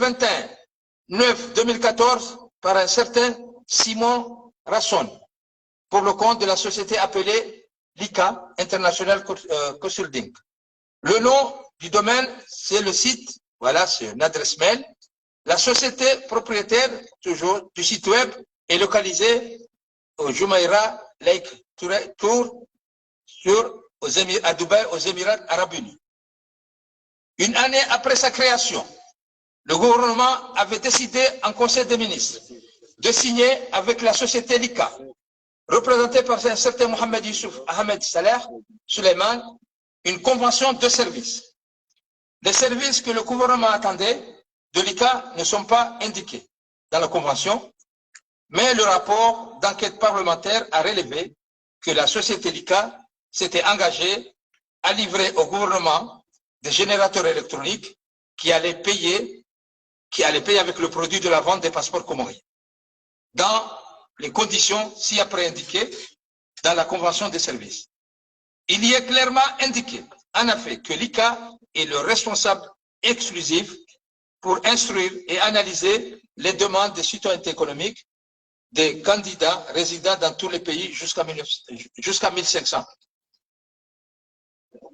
21/9/2014 par un certain Simon Rasson pour le compte de la société appelée l'ICA International Consulting. Le nom du domaine, c'est le site, voilà, c'est une adresse mail. La société propriétaire, toujours, du site web est localisée au Jumeirah Lake Tour à Dubaï, aux Émirats Arabes Unis. Une année après sa création, le gouvernement avait décidé en Conseil des ministres de signer avec la société LICA, représentée par un certain Mohamed Youssouf Ahmed Salah Suleiman, une convention de services. Les services que le gouvernement attendait de l'ICA ne sont pas indiqués dans la convention, mais le rapport d'enquête parlementaire a relevé que la société LICA s'était engagée à livrer au gouvernement des générateurs électroniques qui allaient payer avec le produit de la vente des passeports comoriens, dans les conditions ci-après indiquées dans la convention des services. Il y est clairement indiqué, en effet, que l'ICA est le responsable exclusif pour instruire et analyser les demandes de citoyenneté économique des candidats résidant dans tous les pays jusqu'à 1500.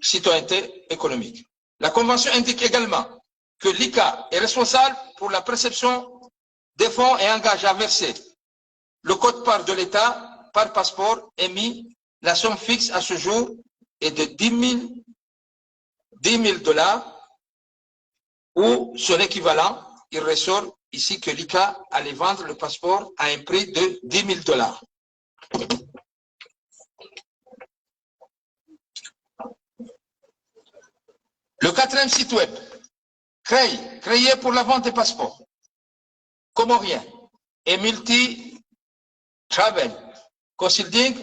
Citoyenneté économique. La Convention indique également que l'ICA est responsable pour la préception des fonds et engage à verser le quote-part de l'État par passeport émis. La somme fixe à ce jour est de 10 000 $ ou son équivalent. Il ressort ici que l'ICA allait vendre le passeport à un prix de 10 000 $. Le quatrième site web, créé pour la vente des passeports comoriens et multi-travel consulting,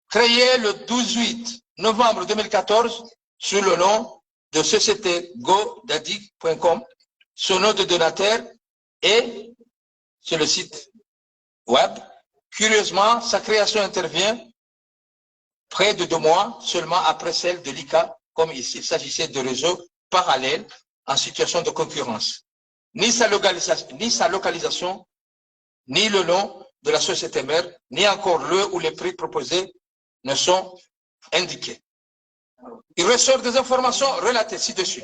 créé le 18 novembre 2014 sous le nom de société godaddy.com. Son nom de donateur est sur le site web. Curieusement, sa création intervient près de 2 mois seulement après celle de l'ICA, comme il s'agissait de réseaux parallèles en situation de concurrence. Ni sa localisation, ni le nom de la société mère, ni encore le ou les prix proposés ne sont indiqués. Il ressort des informations relatées ci-dessus,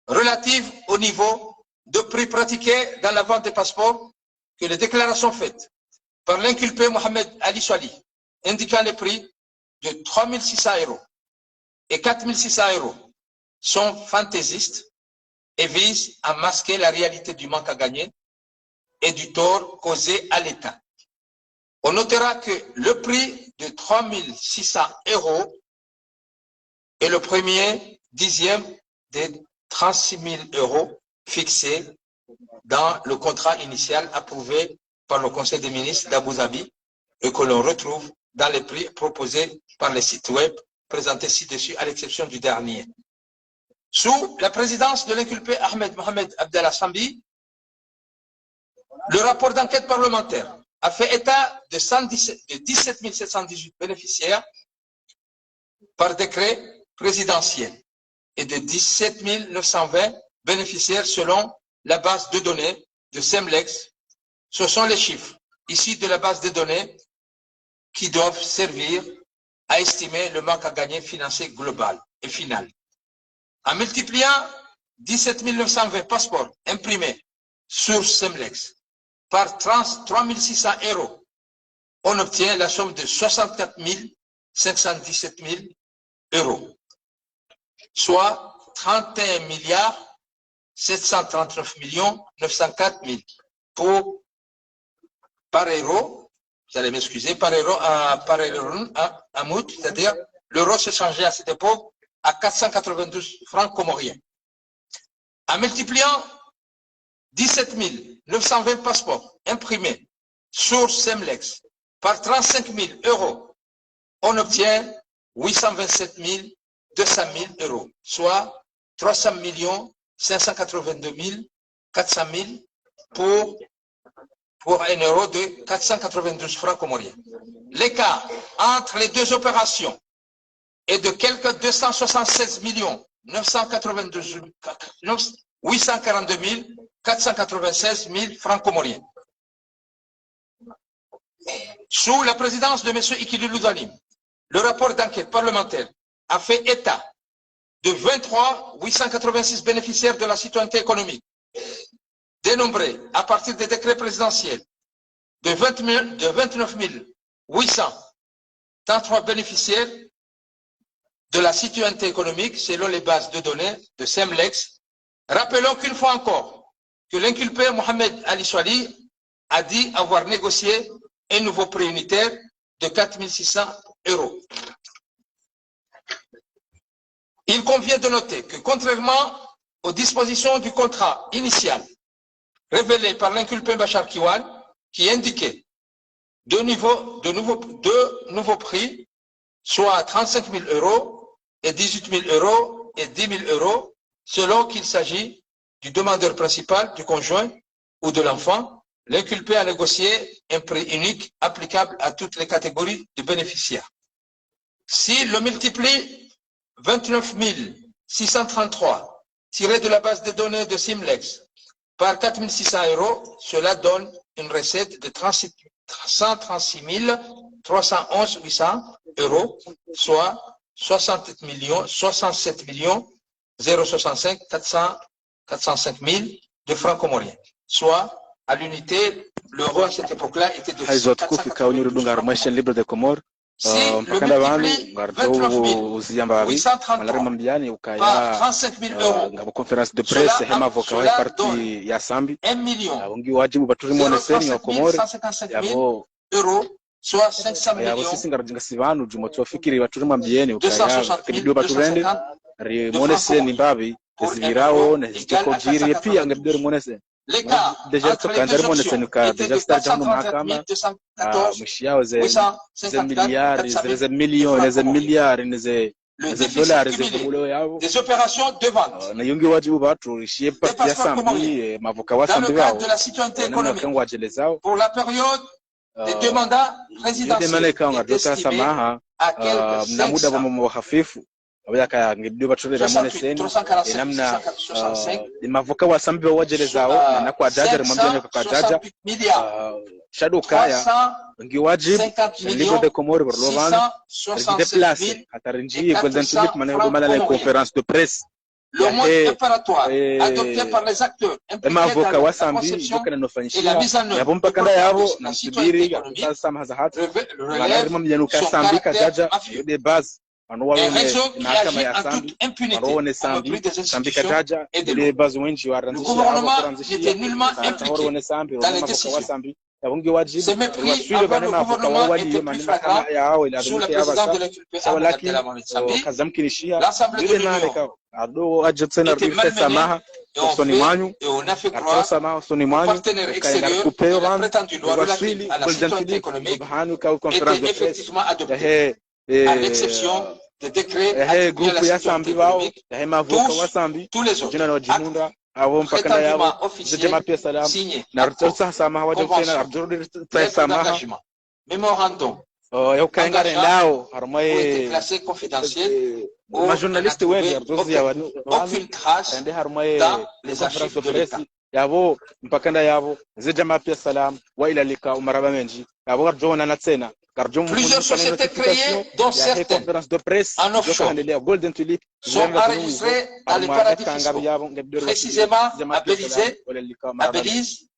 relatives au niveau de prix pratiqué dans la vente des passeports, que les déclarations faites par l'inculpé Mohamed Ali Swali, indiquant les prix de 3 600 € et 4 600 € sont fantaisistes et visent à masquer la réalité du manque à gagner et du tort causé à l'État. On notera que le prix de 3 600 € est le premier dixième des 36 000 € fixés dans le contrat initial approuvé par le Conseil des ministres d'Abu Dhabi et que l'on retrouve dans les prix proposés par les sites web présentés ci-dessus, à l'exception du dernier. Sous la présidence de l'inculpé Ahmed Mohamed Abdallah Sambi, le rapport d'enquête parlementaire a fait état de 17 718 bénéficiaires par décret présidentiel et de 17 920 bénéficiaires selon la base de données de Semlex. Ce sont les chiffres ici de la base de données qui doivent servir à estimer le manque à gagner financier global et final. En multipliant 17 920 passeports imprimés sur Semlex par 3 600 €, on obtient la somme de 64 517 000 €, soit 31 739 904 000 pour par euro, vous allez m'excuser, par euro à mout, c'est-à-dire l'euro s'est changé à cette époque à 492 francs comoriens. En multipliant 17 920 passeports imprimés sur Semlex par 35 000 €, on obtient 827 200 000 €, soit 300 582 400 000 pour un euro de 492 francs comoriens. L'écart entre les deux opérations est de quelque 276 842 496 francs comoriens. Sous la présidence de M. Ikili Loudalim, le rapport d'enquête parlementaire a fait état de 23 886 bénéficiaires de la citoyenneté économique, dénombrés à partir des décrets présidentiels de 29 833 bénéficiaires de la citoyenneté économique selon les bases de données de Semlex. Rappelons qu'une fois encore que l'inculpé Mohamed Ali Swali a dit avoir négocié un nouveau prix unitaire de 4 600 €. Il convient de noter que contrairement aux dispositions du contrat initial révélé par l'inculpé Bachar Kiwan, qui indiquait deux nouveaux prix, soit 35 000 € et 18 000 € et 10 000 €, selon qu'il s'agit du demandeur principal, du conjoint ou de l'enfant, l'inculpé a négocié un prix unique applicable à toutes les catégories de bénéficiaires. S'il le multiplie 29 633 tiré de la base de données de Semlex par 4 600 €, cela donne une recette de 136 311 800 €, soit 67 065 405 000 de francs comoriens, soit à l'unité, l'euro à cette époque-là était de 480. Si mpakanda vanhu ngardouziamba malari mambiani ukaya 35 000 € ngabo conference de presse hema avoka wa parti ya Sambi 1 million ungi wajibu baturi moneseni wa Komori yabo soit 500 yabo millions sisi ngarujinga sivanu jumo tuwafikiri baturi mambieni ukaya kibidio baturende ri moneseni mbabi zibirao na zitoko jiri pia ngabidori moneseni l'écart déjà entre les deux options était de 430 214 854 le déficit cumulé des opérations de vente na yungi wajibu baturishie parti ya Sambi mavoka wa Sambi dans le cadre de la citoyenneté économique pour la période des deux mandats présidentiels est estimé à quelques 500 abaka ngibyo baturera moneseni namna mavoka wa Sambi wajelezao na kwa jaja remambia kwa jaja shadukaya ngiwajibu libo de Komori Borlovano déplacer atarinji golden public maneno mala la conférence de presse le mode opératoire adopté par les acteurs impliqués dans la conception et la mise en œuvre de la citoyenneté économique relève Sambi kajaja des bases un réseau qui agit en toute impunité au mépris des institutions et de l'eau. Le gouvernement n'était nullement impliqué dans les décisions. Ce mépris envers le gouvernement était plus flagrant sous la présidence de l'UPA Abdallah Mohamed Sambi. L'Assemblée de l'Union était malmenée et on a fait croire aux partenaires extérieurs que la prétendue loi relative à la citoyenneté économique était effectivement adoptée, à l'exception des décrets attribués à la citoyenneté économique, tous les autres actes prétendument officiels signés, lettres d'engagement, mémorandum, engageant ont été classés confidentiels. Journaliste aucune trace dans les archives de l'État. yabo mpakanda yabo zijama pia salam wa ila lika umaraba menji yabo garjona na tsena plusieurs sociétés créées dont certaines en offshore sont enregistrées dans les paradis fiscaux, précisément à Belize,